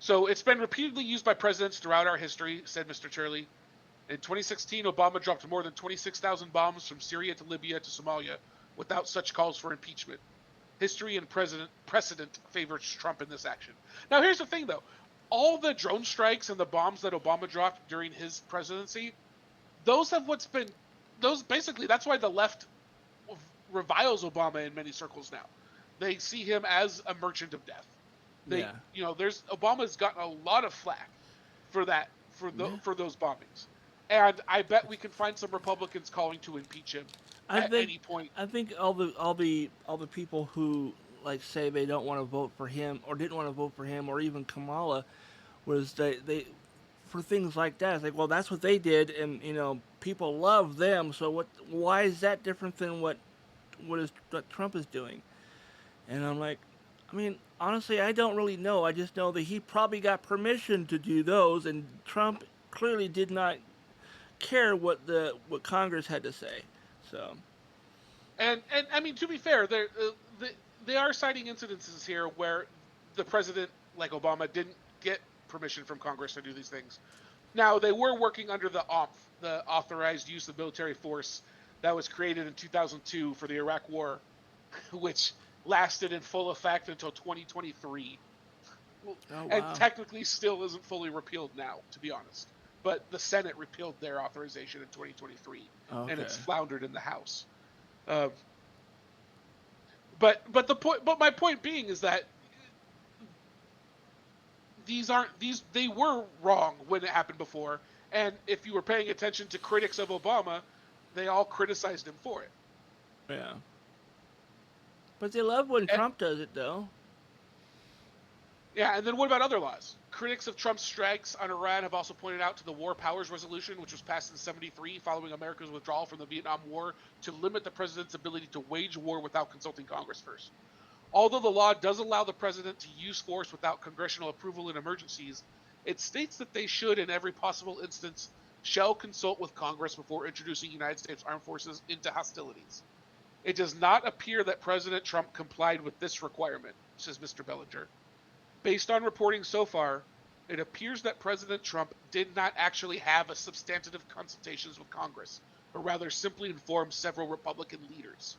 Speaker 2: So it's been repeatedly used by presidents throughout our history, said Mr. Turley. In 2016, Obama dropped more than 26,000 bombs from Syria to Libya to Somalia without such calls for impeachment. History and precedent favors Trump in this action. Now, here's the thing, though. All the drone strikes and the bombs that Obama dropped during his presidency, that's why the left reviles Obama in many circles now. They see him as a merchant of death. Obama's gotten a lot of flack for that, for those bombings. And I bet we can find some Republicans calling to impeach him at any point.
Speaker 1: I think all the people who like say they don't want to vote for him or didn't want to vote for him or even Kamala was they for things like that. It's like, well, that's what they did, and people love them. So why is that different than what Trump is doing? And I'm like, I mean, honestly, I don't really know. I just know that he probably got permission to do those, and Trump clearly did not care what Congress had to say. So,
Speaker 2: and I mean, to be fair, they are citing incidences here where the president, like Obama, didn't get permission from Congress to do these things. Now, they were working under the the Authorized Use of Military Force that was created in 2002 for the Iraq War, which lasted in full effect until 2023. And technically still isn't fully repealed now, to be honest. But the Senate repealed their authorization in 2023, and it's floundered in the House. But my point being is that they were wrong when it happened before, and if you were paying attention to critics of Obama, they all criticized him for it.
Speaker 1: Yeah. But they love when Trump does it, though.
Speaker 2: Yeah, and then what about other laws? Critics of Trump's strikes on Iran have also pointed out to the War Powers Resolution, which was passed in '73 following America's withdrawal from the Vietnam War, to limit the president's ability to wage war without consulting Congress first. Although the law does allow the president to use force without congressional approval in emergencies, it states that they should, in every possible instance, shall consult with Congress before introducing United States Armed Forces into hostilities. It does not appear that President Trump complied with this requirement, says Mr. Bellinger. Based on reporting so far, it appears that President Trump did not actually have a substantive consultations with Congress, but rather simply informed several Republican leaders.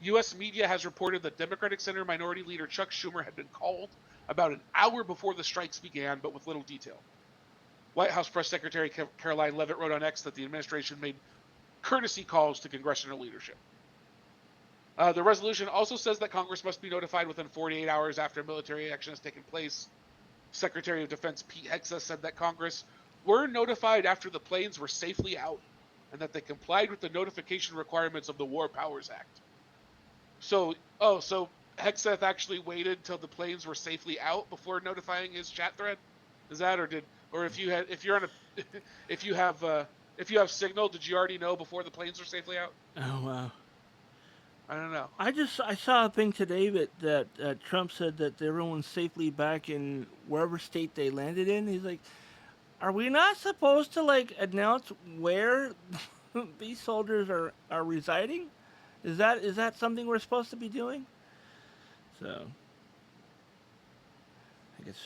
Speaker 2: U.S. media has reported that Democratic Senator Minority Leader Chuck Schumer had been called about an hour before the strikes began, but with little detail. White House Press Secretary Caroline Leavitt wrote on X that the administration made courtesy calls to congressional leadership. The resolution also says that Congress must be notified within 48 hours after military action has taken place. Secretary of Defense Pete Hegseth said that Congress were notified after the planes were safely out and that they complied with the notification requirements of the War Powers Act. So Hegseth actually waited till the planes were safely out before notifying his chat thread? Is that if you have signal, did you already know before the planes were safely out?
Speaker 1: Oh wow.
Speaker 2: I don't know.
Speaker 1: I saw a thing today that Trump said that everyone's safely back in wherever state they landed in. He's like, are we not supposed to announce where these soldiers are residing? Is that something we're supposed to be doing? So I guess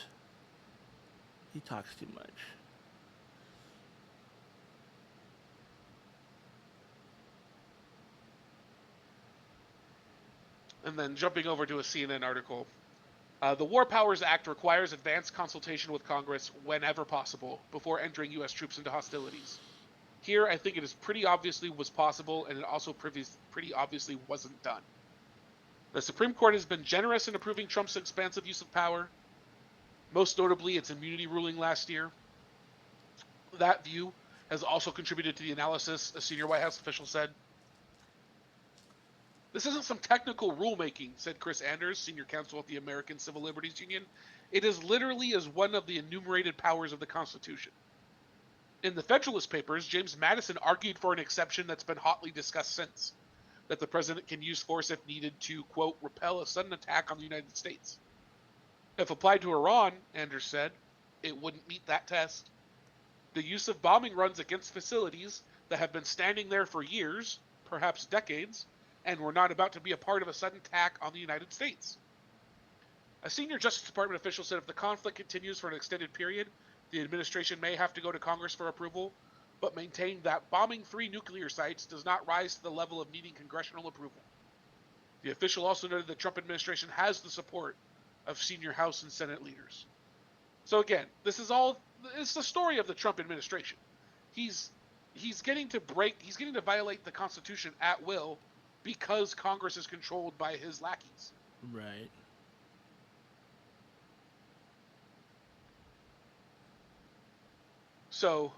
Speaker 1: he talks too much.
Speaker 2: And then jumping over to a CNN article, The War Powers Act requires advanced consultation with Congress whenever possible before entering U.S. troops into hostilities. Here, I think it is pretty obviously was possible, and it also pretty obviously wasn't done. The Supreme Court has been generous in approving Trump's expansive use of power, most notably its immunity ruling last year. That view has also contributed to the analysis, a senior White House official said. This isn't some technical rulemaking, said Chris Anders, senior counsel at the American Civil Liberties Union. It is literally as one of the enumerated powers of the Constitution. In the Federalist Papers, James Madison argued for an exception that's been hotly discussed since, that the president can use force if needed to, quote, repel a sudden attack on the United States. If applied to Iran, Anders said, it wouldn't meet that test. The use of bombing runs against facilities that have been standing there for years, perhaps decades, and were not about to be a part of a sudden attack on the United States. A senior Justice Department official said if the conflict continues for an extended period, the administration may have to go to Congress for approval, but maintained that bombing 3 nuclear sites does not rise to the level of needing congressional approval. The official also noted the Trump administration has the support of senior House and Senate leaders. So again, it's the story of the Trump administration. He's getting to violate the Constitution at will because Congress is controlled by his lackeys.
Speaker 1: Right.
Speaker 2: So,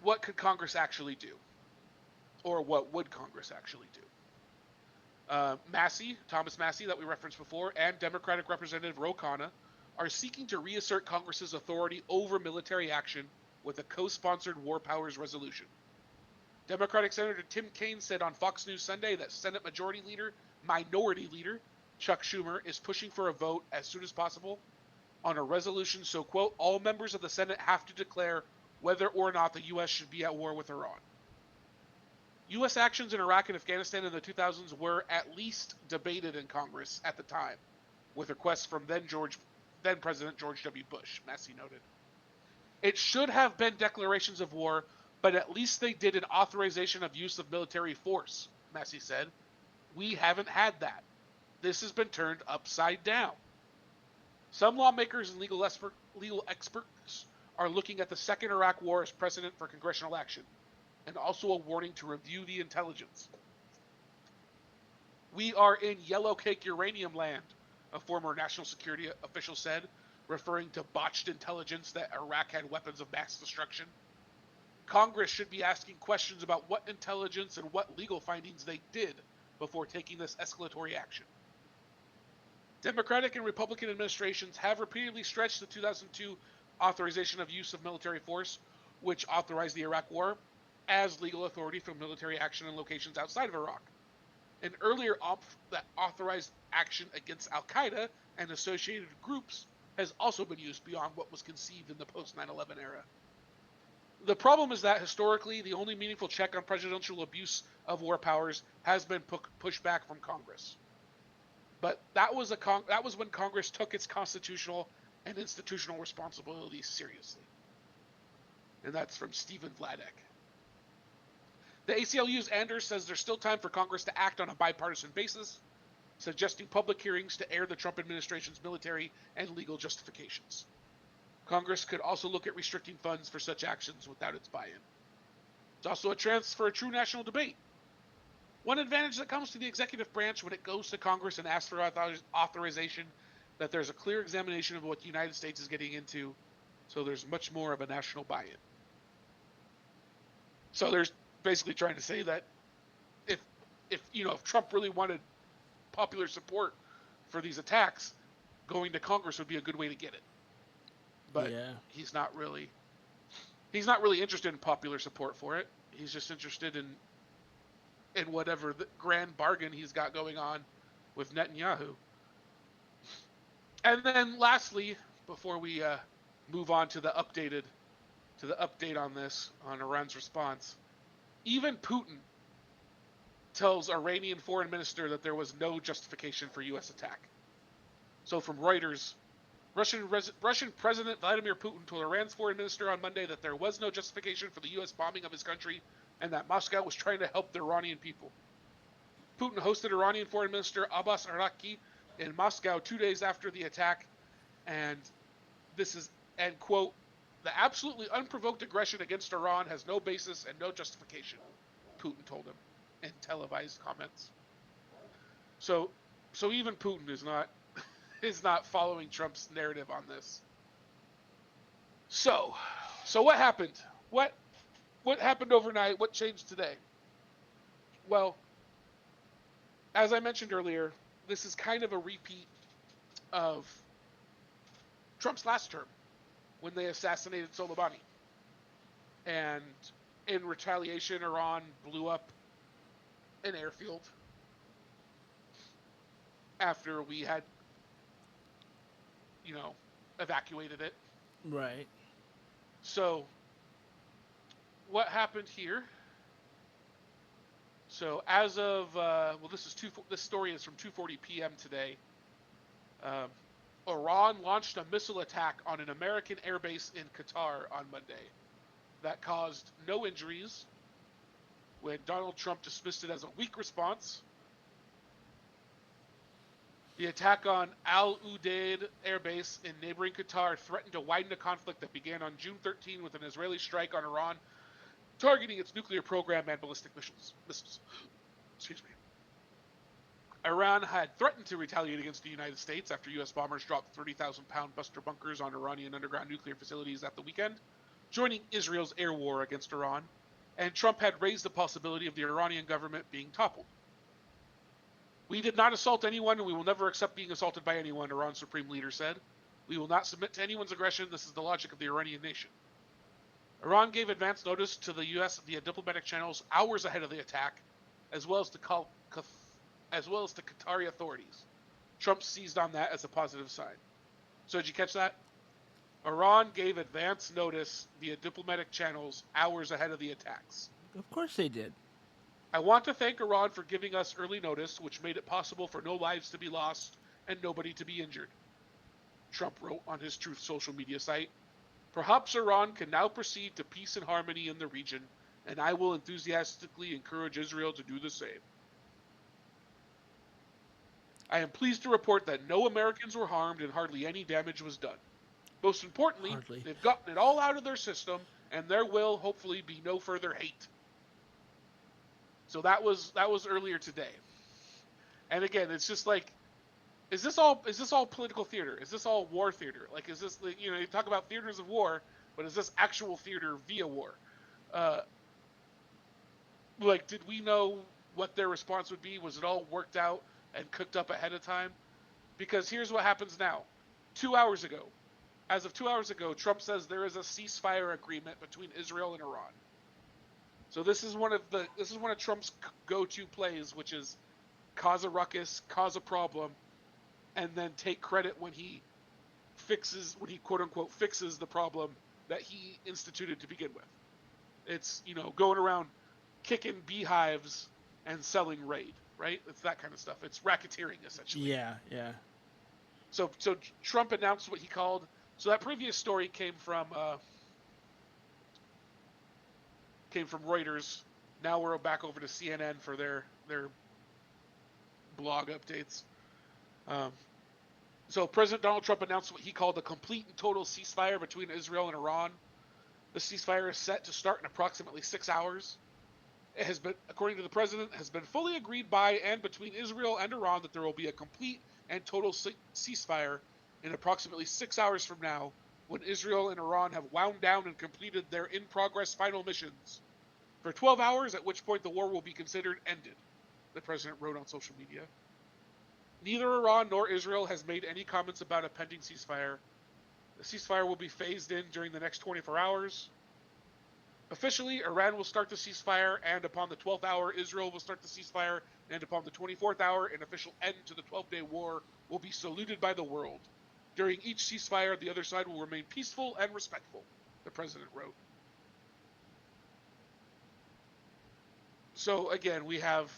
Speaker 2: what could Congress actually do? Or what would Congress actually do? Thomas Massey, that we referenced before, and Democratic Representative Ro Khanna are seeking to reassert Congress's authority over military action with a co-sponsored war powers resolution. Democratic Senator Tim Kaine said on Fox News Sunday that Senate Minority Leader Chuck Schumer is pushing for a vote as soon as possible on a resolution so, quote, all members of the Senate have to declare whether or not the U.S. should be at war with Iran. U.S. actions in Iraq and Afghanistan in the 2000s were at least debated in Congress at the time, with requests from then President George W. Bush, Massey noted. It should have been declarations of war, but at least they did an authorization of use of military force, Massey said. We haven't had that. This has been turned upside down. Some lawmakers and legal experts are looking at the second Iraq war as precedent for congressional action, and also a warning to review the intelligence. We are in yellow cake uranium land, a former national security official said, referring to botched intelligence that Iraq had weapons of mass destruction. Congress should be asking questions about what intelligence and what legal findings they did before taking this escalatory action. Democratic and Republican administrations have repeatedly stretched the 2002 authorization of use of military force, which authorized the Iraq War, as legal authority for military action in locations outside of Iraq. An earlier that authorized action against Al-Qaeda and associated groups has also been used beyond what was conceived in the post-9/11 era. The problem is that historically, the only meaningful check on presidential abuse of war powers has been pushed back from Congress. But that was when Congress took its constitutional and institutional responsibilities seriously. And that's from Stephen Vladek. The ACLU's Anders says there's still time for Congress to act on a bipartisan basis, suggesting public hearings to air the Trump administration's military and legal justifications. Congress could also look at restricting funds for such actions without its buy-in. It's also a chance for a true national debate. One advantage that comes to the executive branch when it goes to Congress and asks for authorization, that there's a clear examination of what the United States is getting into, so there's much more of a national buy-in. So there's basically trying to say that if Trump really wanted popular support for these attacks, going to Congress would be a good way to get it. But
Speaker 1: yeah.
Speaker 2: he's not really interested in popular support for it. He's just interested in whatever the grand bargain he's got going on with Netanyahu. And then lastly, before we move on to the update on this, on Iran's response, even Putin tells Iranian foreign minister that there was no justification for U.S. attack. So from Reuters, Russian President Vladimir Putin told Iran's foreign minister on Monday that there was no justification for the U.S. bombing of his country and that Moscow was trying to help the Iranian people. Putin hosted Iranian Foreign Minister Abbas Araqi in Moscow 2 days after the attack, and this is, and quote, the absolutely unprovoked aggression against Iran has no basis and no justification, Putin told him in televised comments. So even Putin is not following Trump's narrative on this. So what happened? What happened overnight? What changed today? Well, as I mentioned earlier, this is kind of a repeat of Trump's last term when they assassinated Soleimani. And in retaliation, Iran blew up an airfield after we had, evacuated it.
Speaker 1: Right.
Speaker 2: So what happened here? So as of this story is from 2:40 p.m. today. Iran launched a missile attack on an American airbase in Qatar on Monday that caused no injuries, when Donald Trump dismissed it as a weak response. The attack on Al Udeid airbase in neighboring Qatar threatened to widen a conflict that began on June 13 with an Israeli strike on Iran, targeting its nuclear program and ballistic missiles. Excuse me. Iran had threatened to retaliate against the United States after U.S. bombers dropped 30,000-pound Buster bunkers on Iranian underground nuclear facilities at the weekend, joining Israel's air war against Iran, and Trump had raised the possibility of the Iranian government being toppled. We did not assault anyone, and we will never accept being assaulted by anyone, Iran's supreme leader said. We will not submit to anyone's aggression. This is the logic of the Iranian nation. Iran gave advance notice to the U.S. via diplomatic channels hours ahead of the attack, as well as to Qatari authorities. Trump seized on that as a positive sign. So did you catch that? Iran gave advance notice via diplomatic channels hours ahead of the attacks.
Speaker 1: Of course they did.
Speaker 2: I want to thank Iran for giving us early notice, which made it possible for no lives to be lost and nobody to be injured, Trump wrote on his Truth social media site. Perhaps Iran can now proceed to peace and harmony in the region, and I will enthusiastically encourage Israel to do the same. I am pleased to report that no Americans were harmed and hardly any damage was done. Most importantly, they've gotten it all out of their system, and there will hopefully be no further hate. So that was earlier today. And again, it's just like, is this all political theater? Is this all war theater? Like, is this, you talk about theaters of war, but is this actual theater via war? Did we know what their response would be? Was it all worked out and cooked up ahead of time? Because here's what happens now. 2 hours ago, as of 2 hours ago, Trump says there is a ceasefire agreement between Israel and Iran. So this is one of Trump's go-to plays, which is cause a ruckus, cause a problem, and then take credit when he quote unquote fixes the problem that he instituted to begin with. It's, going around kicking beehives and selling Raid, right? It's that kind of stuff. It's racketeering, essentially.
Speaker 1: Yeah.
Speaker 2: So Trump announced what he called. So that previous story came from Reuters. Now we're back over to CNN for their blog updates. So President Donald Trump announced what he called a complete and total ceasefire between Israel and Iran. The ceasefire is set to start in approximately 6 hours. It has been, according to the president, has been fully agreed by and between Israel and Iran that there will be a complete and total ceasefire in approximately 6 hours from now, when Israel and Iran have wound down and completed their in-progress final missions. For 12 hours, at which point the war will be considered ended, the president wrote on social media. Neither Iran nor Israel has made any comments about a pending ceasefire. The ceasefire will be phased in during the next 24 hours. Officially, Iran will start the ceasefire, and upon the 12th hour, Israel will start the ceasefire, and upon the 24th hour, an official end to the 12-day war will be saluted by the world. During each ceasefire, the other side will remain peaceful and respectful, the president wrote. So again, we have.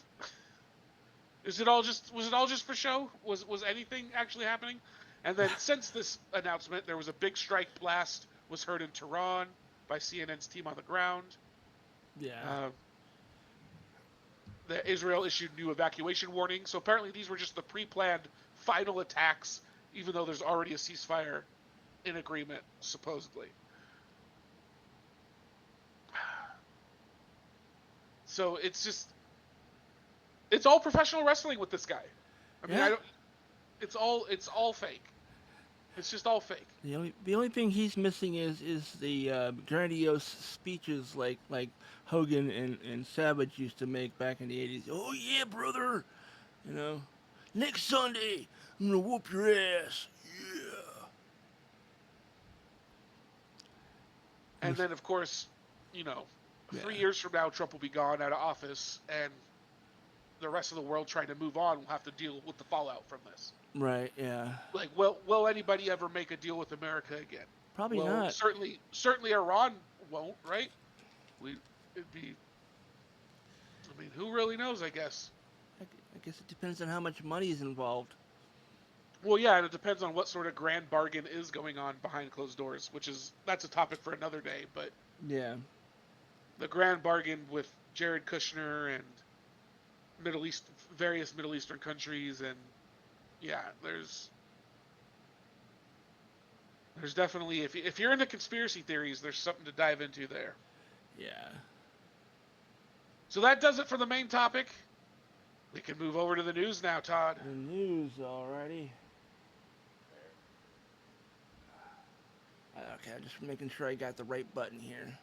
Speaker 2: Was it all just for show? Was anything actually happening? And then since this announcement, there was a big strike blast was heard in Tehran by CNN's team on the ground.
Speaker 1: Yeah.
Speaker 2: Israel issued new evacuation warnings. So apparently these were just the pre-planned final attacks, even though there's already a ceasefire in agreement, supposedly. So it's all professional wrestling with this guy. I mean,
Speaker 1: Yeah.
Speaker 2: it's all fake. It's just all fake.
Speaker 1: The only thing he's missing is the grandiose speeches like Hogan and Savage used to make back in the 80s. Oh yeah, brother, you know, next Sunday I'm gonna whoop your ass. Yeah.
Speaker 2: And then, of course, you know,
Speaker 1: Yeah.
Speaker 2: 3 years from now, Trump will be gone out of office, and the rest of the world trying to move on will have to deal with the fallout from this.
Speaker 1: Right. Yeah.
Speaker 2: Like, will anybody ever make a deal with America again?
Speaker 1: Probably
Speaker 2: Well,
Speaker 1: not.
Speaker 2: certainly Iran won't, right? It'd be. I mean, who really knows? I guess.
Speaker 1: I guess it depends on how much money is involved.
Speaker 2: Well, yeah, and it depends on what sort of grand bargain is going on behind closed doors, that's a topic for another day. But
Speaker 1: Yeah.
Speaker 2: the grand bargain with Jared Kushner and various Middle Eastern countries, and yeah, there's definitely, if you're into conspiracy theories, there's something to dive into there.
Speaker 1: Yeah.
Speaker 2: So that does it for the main topic. We can move over to the news now, Todd.
Speaker 1: The news, alrighty. Okay, I'm just making sure I got the right button here.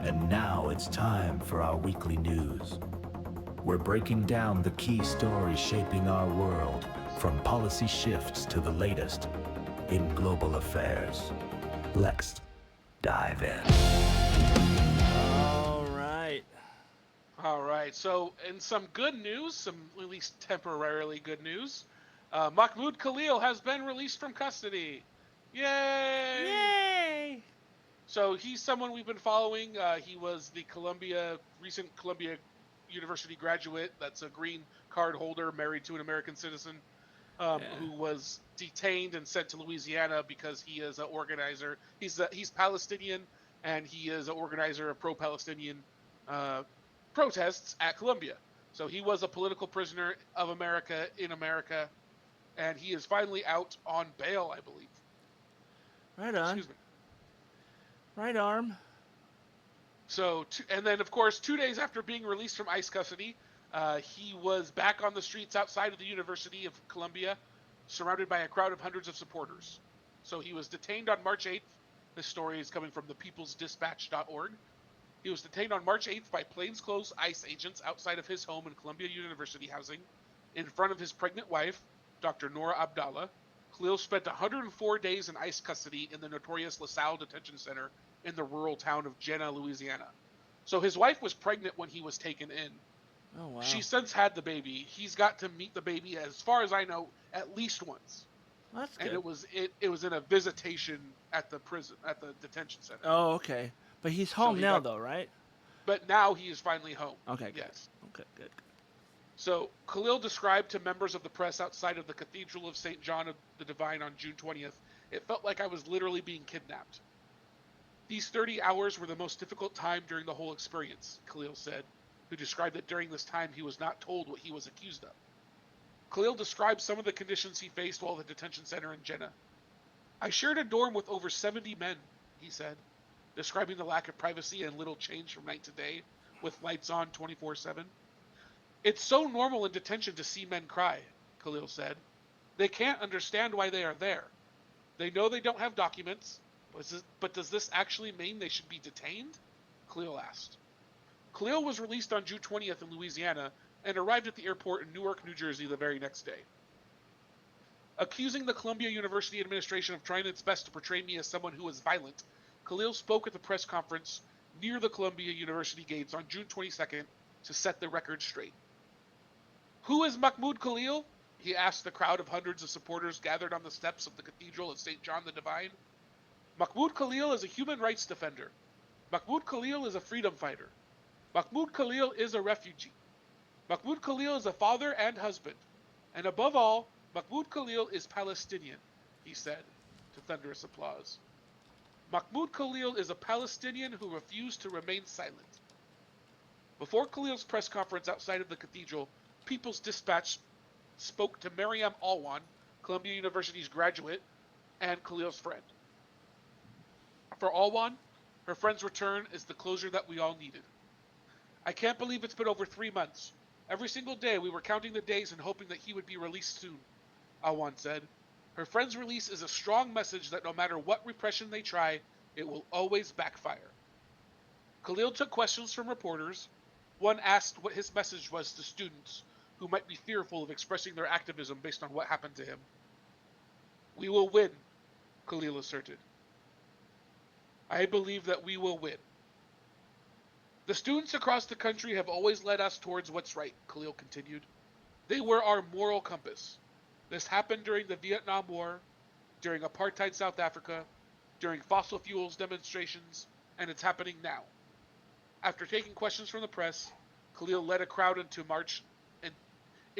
Speaker 5: And now it's time for our weekly news. We're breaking down the key stories shaping our world, from policy shifts to the latest in global affairs. Let's dive in.
Speaker 2: All right. So, in some good news, some at least temporarily good news, Mahmoud Khalil has been released from custody. Yay!
Speaker 1: Yay!
Speaker 2: So he's someone we've been following. He was the recent Columbia University graduate. That's a green card holder, married to an American citizen, who was detained and sent to Louisiana because he is an organizer. He's Palestinian, and he is an organizer of pro-Palestinian protests at Columbia. So he was a political prisoner of America in America, and he is finally out on bail, I believe.
Speaker 1: Right on.
Speaker 2: Excuse me.
Speaker 1: Right arm.
Speaker 2: So, and then, of course, 2 days after being released from ICE custody, he was back on the streets outside of the University of Columbia, surrounded by a crowd of hundreds of supporters. So he was detained on March 8th. This story is coming from thepeoplesdispatch.org. He was detained on March 8th by plainclothes ICE agents outside of his home in Columbia University housing, in front of his pregnant wife, Dr. Nora Abdallah. Khalil spent 104 days in ICE custody in the notorious LaSalle Detention Center in the rural town of Jena, Louisiana. So his wife was pregnant when he was taken in.
Speaker 1: Oh, wow.
Speaker 2: She's since had the baby. He's got to meet the baby, as far as I know, at least once.
Speaker 1: Well, that's good.
Speaker 2: And it was in a visitation at the prison, at the detention center.
Speaker 1: Oh, okay. But he's home now, though, right?
Speaker 2: But now he is finally home.
Speaker 1: Okay, good.
Speaker 2: Yes.
Speaker 1: Okay, good.
Speaker 2: So Khalil described to members of the press outside of the Cathedral of St. John of the Divine on June 20th, "It felt like I was literally being kidnapped. These 30 hours were the most difficult time during the whole experience," Khalil said, who described that during this time he was not told what he was accused of. Khalil described some of the conditions he faced while at the detention center in Jena. "I shared a dorm with over 70 men," he said, describing the lack of privacy and little change from night to day, with lights on 24/7. "It's so normal in detention to see men cry," Khalil said. "They can't understand why they are there. They know they don't have documents, but does this actually mean they should be detained?" Khalil asked. Khalil was released on June 20th in Louisiana and arrived at the airport in Newark, New Jersey the very next day. Accusing the Columbia University administration of trying its best to portray me as someone who is violent, Khalil spoke at the press conference near the Columbia University gates on June 22nd to set the record straight. "Who is Mahmoud Khalil?" he asked the crowd of hundreds of supporters gathered on the steps of the Cathedral of St. John the Divine. "Mahmoud Khalil is a human rights defender. Mahmoud Khalil is a freedom fighter. Mahmoud Khalil is a refugee. Mahmoud Khalil is a father and husband. And above all, Mahmoud Khalil is Palestinian," he said, to thunderous applause. "Mahmoud Khalil is a Palestinian who refused to remain silent." Before Khalil's press conference outside of the cathedral, People's Dispatch spoke to Maryam Alwan, Columbia University's graduate, and Khalil's friend. For Alwan, her friend's return is the closure that we all needed. I can't believe it's been over 3 months. Every single day we were counting the days and hoping that he would be released soon, Alwan said. Her friend's release is a strong message that no matter what repression they try, it will always backfire. Khalil took questions from reporters. One asked what his message was to students who might be fearful of expressing their activism based on what happened to him. We will win, Khalil asserted. I believe that we will win. The students across the country have always led us towards what's right, Khalil continued. They were our moral compass. This happened during the Vietnam War, during apartheid South Africa, during fossil fuels demonstrations, and it's happening now. After taking questions from the press, Khalil led a crowd in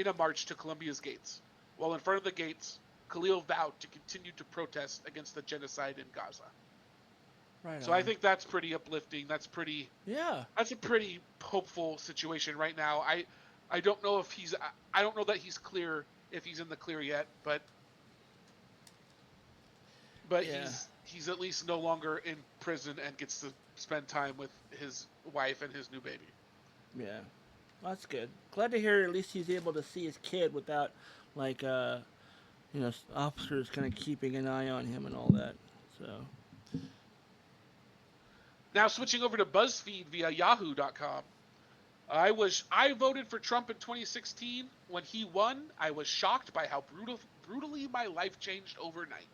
Speaker 2: a march to Columbia's gates. While in front of the gates, Khalil vowed to continue to protest against the genocide in Gaza.
Speaker 1: Right.
Speaker 2: So I think that's pretty uplifting. That's a pretty hopeful situation right now. I don't know if I don't know that he's clear, if he's in the clear yet, but
Speaker 1: yeah.
Speaker 2: he's at least no longer in prison and gets to spend time with his wife and his new baby.
Speaker 1: Yeah. Well, that's good. Glad to hear at least he's able to see his kid without, like, officers kind of keeping an eye on him and all that. So.
Speaker 2: Now switching over to BuzzFeed via Yahoo.com. I voted for Trump in 2016. When he won, I was shocked by how brutally my life changed overnight.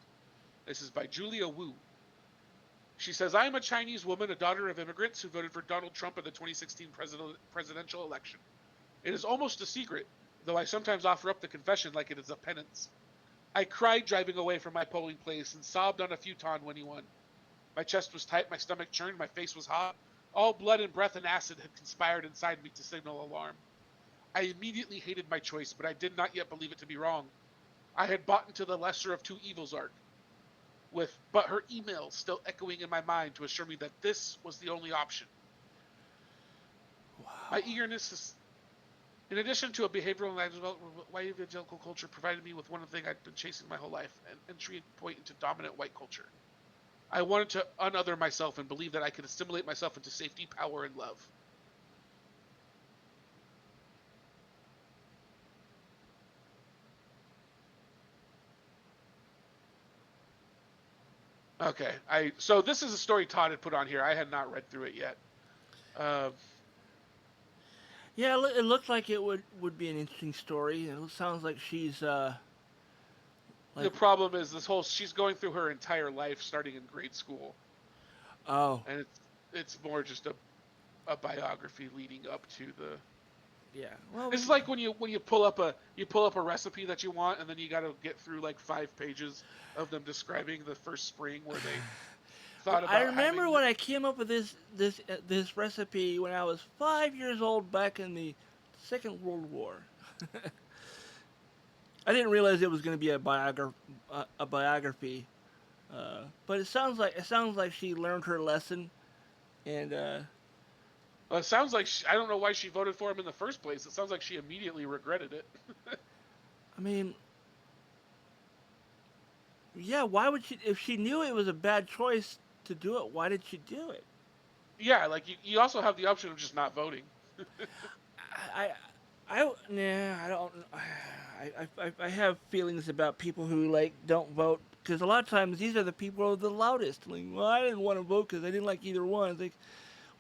Speaker 2: This is by Julia Wu. She says, I am a Chinese woman, a daughter of immigrants who voted for Donald Trump in the 2016 presidential election. It is almost a secret, though I sometimes offer up the confession like it is a penance. I cried driving away from my polling place and sobbed on a futon when he won. My chest was tight, my stomach churned, my face was hot. All blood and breath and acid had conspired inside me to signal alarm. I immediately hated my choice, but I did not yet believe it to be wrong. I had bought into the lesser of two evils arc, but her emails still echoing in my mind to assure me that this was the only option. Wow. My eagerness is, in addition to a behavioral and white evangelical culture, provided me with one thing I'd been chasing my whole life, an entry point into dominant white culture. I wanted to unother myself and believe that I could assimilate myself into safety, power, and love. Okay, so this is a story Todd had put on here. I had not read through it yet.
Speaker 1: Yeah, it looked like it would be an interesting story. It sounds like she's
Speaker 2: the problem is she's going through her entire life starting in grade school.
Speaker 1: Oh.
Speaker 2: And it's more just a biography leading up to the.
Speaker 1: Yeah. Well,
Speaker 2: it's like when you pull up a recipe that you want, and then you got to get through like 5 pages of them describing the first spring where they thought about.
Speaker 1: I remember when I came up with this recipe when I was 5 years old back in the Second World War. I didn't realize it was going to be a biography, but it sounds like she learned her lesson, and.
Speaker 2: Well, it sounds like I don't know why she voted for him in the first place. It sounds like she immediately regretted it.
Speaker 1: I mean, yeah, why would she? If she knew it was a bad choice to do it, why did she do it?
Speaker 2: Yeah, like you also have the option of just not voting.
Speaker 1: I have feelings about people who like don't vote because a lot of times these are the people who are the loudest. Like, well, I didn't want to vote because I didn't like either one. It's like,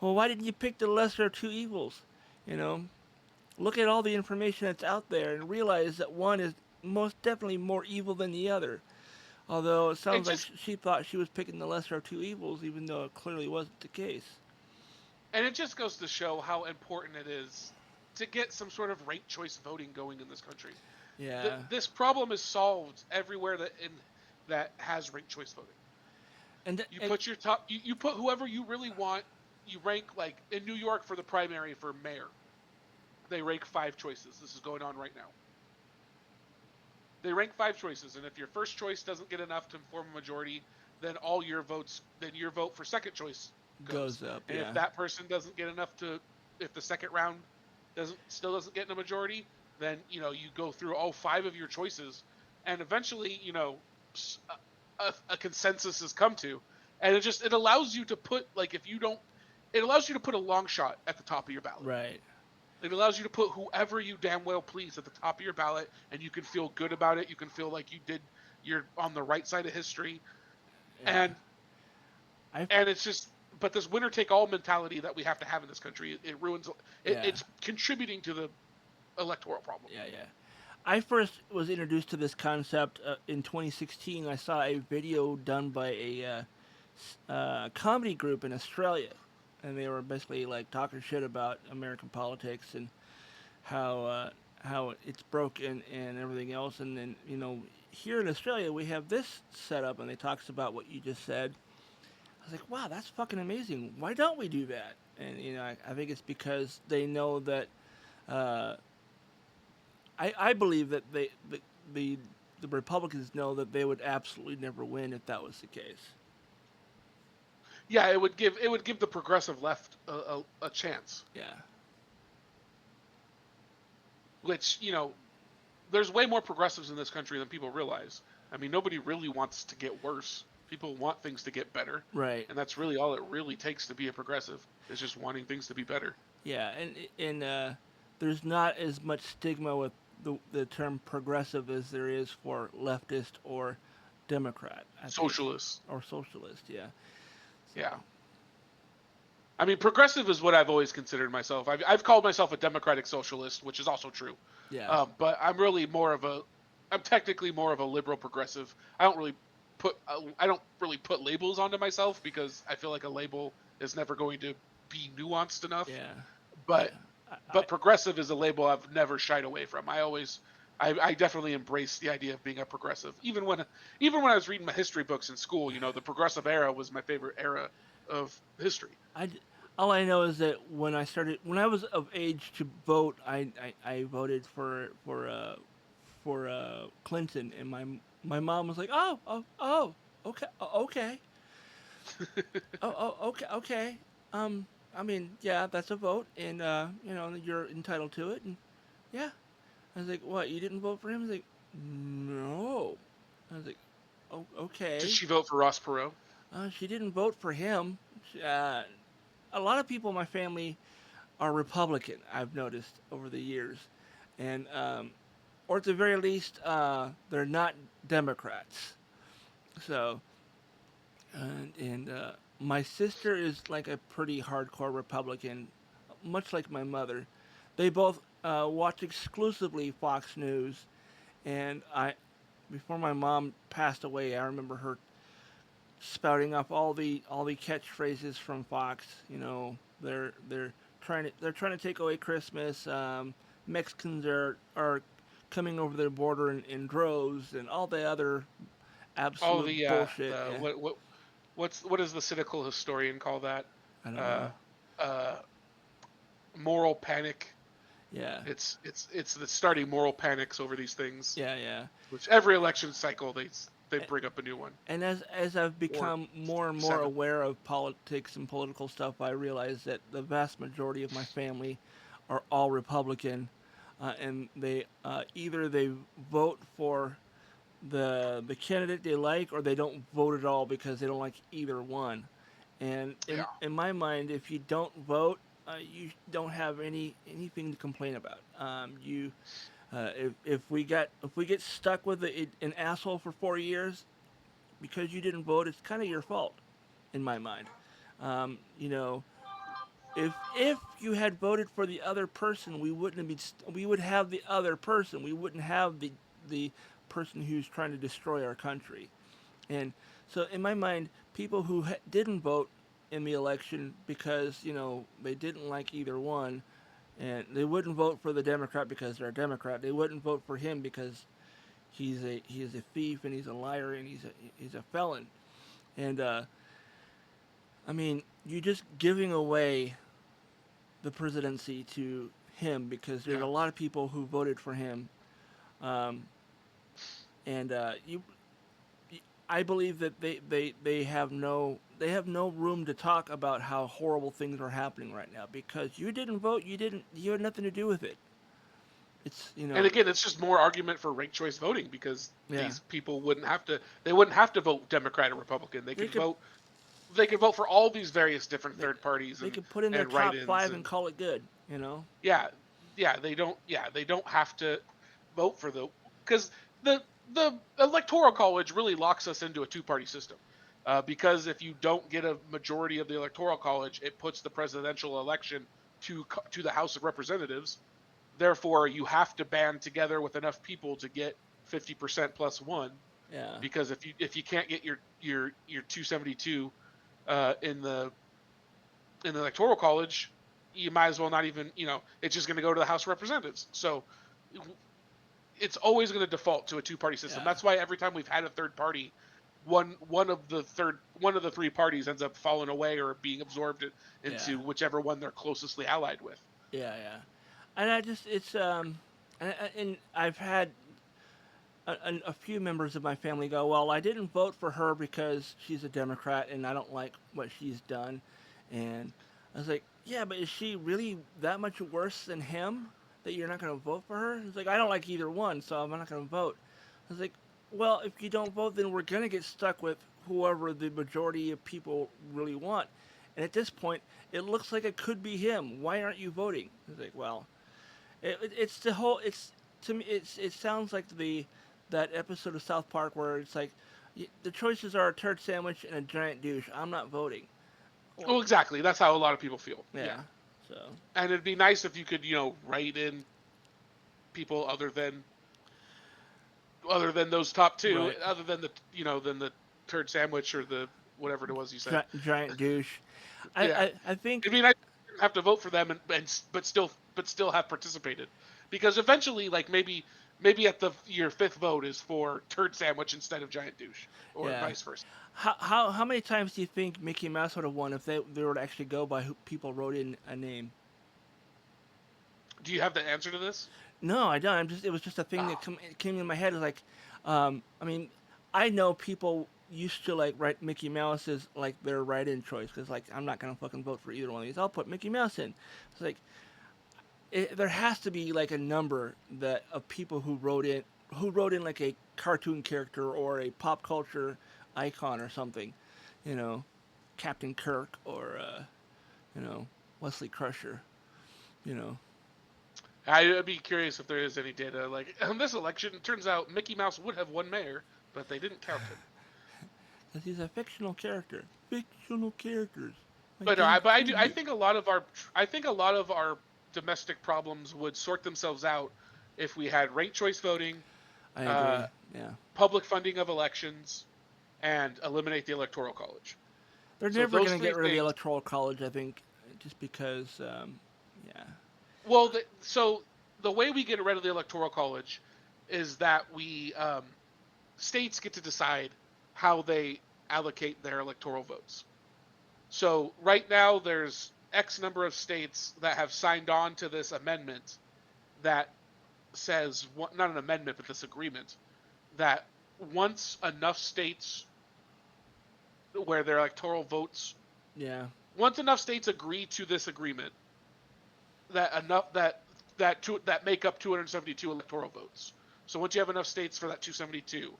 Speaker 1: well, why didn't you pick the lesser of two evils? You know, look at all the information that's out there and realize that one is most definitely more evil than the other. Although it sounds like she thought she was picking the lesser of two evils, even though it clearly wasn't the case. And
Speaker 2: it just goes to show how important it is to get some sort of ranked choice voting going in this country.
Speaker 1: Yeah.
Speaker 2: This problem is solved everywhere that has ranked choice voting.
Speaker 1: And
Speaker 2: put your top. You put whoever you really want. You rank, like in New York for the primary for mayor. They rank 5 choices. This is going on right now. They rank 5 choices, and if your first choice doesn't get enough to form a majority, then your vote for second choice goes
Speaker 1: up.
Speaker 2: And
Speaker 1: yeah.
Speaker 2: if that person doesn't get enough to if the second round still doesn't get in a majority, then you go through all 5 of your choices, and eventually a consensus is come to, and it allows you to put, like, it allows you to put a long shot at the top of your ballot.
Speaker 1: Right.
Speaker 2: It allows you to put whoever you damn well please at the top of your ballot, and you can feel good about it. You can feel like you're on the right side of history,
Speaker 1: Yeah.
Speaker 2: and it's just, but this winner take all mentality that we have to have in this country, it ruins.
Speaker 1: Yeah.
Speaker 2: It's contributing to the electoral problem.
Speaker 1: Yeah. I first was introduced to this concept in 2016. I saw a video done by a comedy group in Australia, and they were basically like talking shit about American politics and how it's broken and everything else. And then here in Australia we have this setup, and they talks about what you just said. I was like, wow, that's fucking amazing. Why don't we do that? And I think it's because they know that. I believe that the Republicans know that they would absolutely never win if that was the case.
Speaker 2: Yeah, it would give the progressive left a chance.
Speaker 1: Yeah.
Speaker 2: Which, there's way more progressives in this country than people realize. I mean, nobody really wants to get worse. People want things to get better.
Speaker 1: Right.
Speaker 2: And that's really all it really takes to be a progressive, is just wanting things to be better.
Speaker 1: Yeah, and there's not as much stigma with the term progressive as there is for leftist or Democrat.
Speaker 2: Socialist.
Speaker 1: Or socialist, yeah.
Speaker 2: Yeah. I mean, progressive is what I've always considered myself. I've called myself a democratic socialist, which is also true.
Speaker 1: Yeah.
Speaker 2: But I'm technically more of a liberal progressive. I don't really put labels onto myself, because I feel like a label is never going to be nuanced enough.
Speaker 1: Yeah.
Speaker 2: But progressive is a label I've never shied away from. I definitely embrace the idea of being a progressive. Even when I was reading my history books in school, the progressive era was my favorite era of history.
Speaker 1: All I know is that when I was of age to vote, I voted for Clinton, and my mom was like, oh, okay, okay. I mean, yeah, that's a vote, and you're entitled to it, and yeah. I was like, what? You didn't vote for him? I was like, no. I was like, oh, okay.
Speaker 2: Did she vote for Ross Perot?
Speaker 1: She didn't vote for him. A lot of people in my family are Republican, I've noticed over the years, and or at the very least, they're not Democrats. So, and my sister is like a pretty hardcore Republican, much like my mother. They both watch exclusively Fox News, and before my mom passed away, I remember her spouting off all the catchphrases from Fox. They're trying to take away Christmas. Mexicans are coming over the border in droves, and all the other absolute bullshit.
Speaker 2: What does the cynical historian call that?
Speaker 1: I don't know.
Speaker 2: Moral panic.
Speaker 1: Yeah.
Speaker 2: It's the starting moral panics over these things.
Speaker 1: Yeah.
Speaker 2: Which every election cycle they bring up a new one.
Speaker 1: And as I've become more and more aware of politics and political stuff, I realize that the vast majority of my family are all Republican, and they either they vote for the candidate they like, or they don't vote at all because they don't like either one. And in my mind, if you don't vote, you don't have anything to complain about. If we get stuck with an asshole for 4 years because you didn't vote, it's kind of your fault, in my mind. If you had voted for the other person, we would have the other person. We wouldn't have the person who's trying to destroy our country. And so, in my mind, people who didn't vote in the election because they didn't like either one, and they wouldn't vote for the Democrat because they're a Democrat. They wouldn't vote for him because he is a thief and he's a liar and he's a felon. And I mean, you're just giving away the presidency to him, because there's a lot of people who voted for him, and I believe that they have no room to talk about how horrible things are happening right now because you didn't vote, you had nothing to do with it. It's
Speaker 2: And again, it's just more argument for ranked choice voting because
Speaker 1: yeah.
Speaker 2: these people wouldn't have to vote Democrat or Republican. They could
Speaker 1: could
Speaker 2: vote for all these various different third parties
Speaker 1: they
Speaker 2: and
Speaker 1: could put in their top
Speaker 2: write-ins
Speaker 1: five and call it good. You know.
Speaker 2: yeah, they don't have to vote for because the electoral college really locks us into a two-party system. Because if you don't get a majority of the electoral college, it puts the presidential election to the House of Representatives. Therefore, you have to band together with enough people to get 50% plus one.
Speaker 1: Yeah.
Speaker 2: Because if you can't get your 272 in the electoral college, you might as well not even, it's just going to go to the House of Representatives. So it's always going to default to a two-party system.
Speaker 1: Yeah.
Speaker 2: That's why every time we've had a third party, one of the three parties ends up falling away or being absorbed into whichever one they're closestly allied with.
Speaker 1: Yeah, yeah. And I just and I've had a few members of my family go, well, I didn't vote for her because she's a Democrat and I don't like what she's done. And I was like, yeah, but is she really that much worse than him that you're not going to vote for her? He's like, I don't like either one, so I'm not going to vote. I was like, well, if you don't vote, then we're going to get stuck with whoever the majority of people really want. And at this point, it looks like it could be him. Why aren't you voting? He's like, well, it's the whole. It's to me. It sounds like that episode of South Park where it's like the choices are a turd sandwich and a giant douche. I'm not voting.
Speaker 2: Well, exactly. That's how a lot of people feel.
Speaker 1: Yeah. So.
Speaker 2: And it'd be nice if you could, write in people other than those top two,
Speaker 1: right.
Speaker 2: other than the turd sandwich or the whatever it was you said.
Speaker 1: Giant douche.
Speaker 2: Yeah.
Speaker 1: I think
Speaker 2: it'd be nice to have to vote for them but still have participated, because eventually, like maybe at your fifth vote is for turd sandwich instead of giant douche, or vice versa.
Speaker 1: How many times do you think Mickey Mouse would have won if they were to actually go by who people wrote in a name?
Speaker 2: Do you have the answer to this?
Speaker 1: No, I don't. It was just a thing that came in my head. It was like, I mean, I know people used to like write Mickey Mouse as like their write-in choice because like I'm not gonna fucking vote for either one of these. I'll put Mickey Mouse in. It's like there has to be like a number of people who wrote in like a cartoon character or a pop culture icon or something, Captain Kirk or Wesley Crusher,
Speaker 2: I'd be curious if there is any data. Like, on this election, it turns out Mickey Mouse would have won mayor, but they didn't count him.
Speaker 1: Because he's a fictional character. Fictional characters.
Speaker 2: I think a lot of our domestic problems would sort themselves out if we had ranked choice voting,
Speaker 1: I agree. Yeah.
Speaker 2: public funding of elections, and eliminate the electoral college.
Speaker 1: They're never going to get rid of the electoral college, I think, just because,
Speaker 2: Well, so the way we get rid of the electoral college is that we states get to decide how they allocate their electoral votes. So right now there's X number of states that have signed on to this amendment that says, not an amendment, but this agreement, that once enough states where their electoral votes, once enough states agree to this agreement, that make up 272 electoral votes. So once you have enough states for that 272,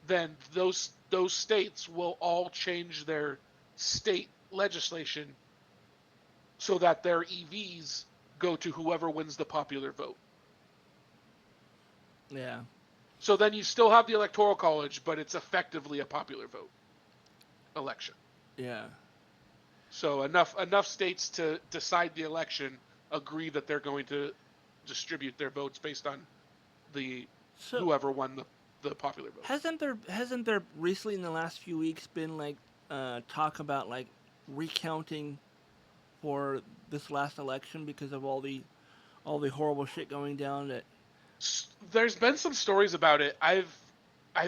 Speaker 2: then those states will all change their state legislation so that their EVs go to whoever wins the popular vote.
Speaker 1: Yeah.
Speaker 2: So then you still have the electoral college, but it's effectively a popular vote election.
Speaker 1: Yeah.
Speaker 2: So enough states to decide the election agree that they're going to distribute their votes based on whoever won the popular vote.
Speaker 1: Hasn't there recently in the last few weeks been like talk about like recounting for this last election because of all the horrible shit going down? That
Speaker 2: there's been some stories about it. I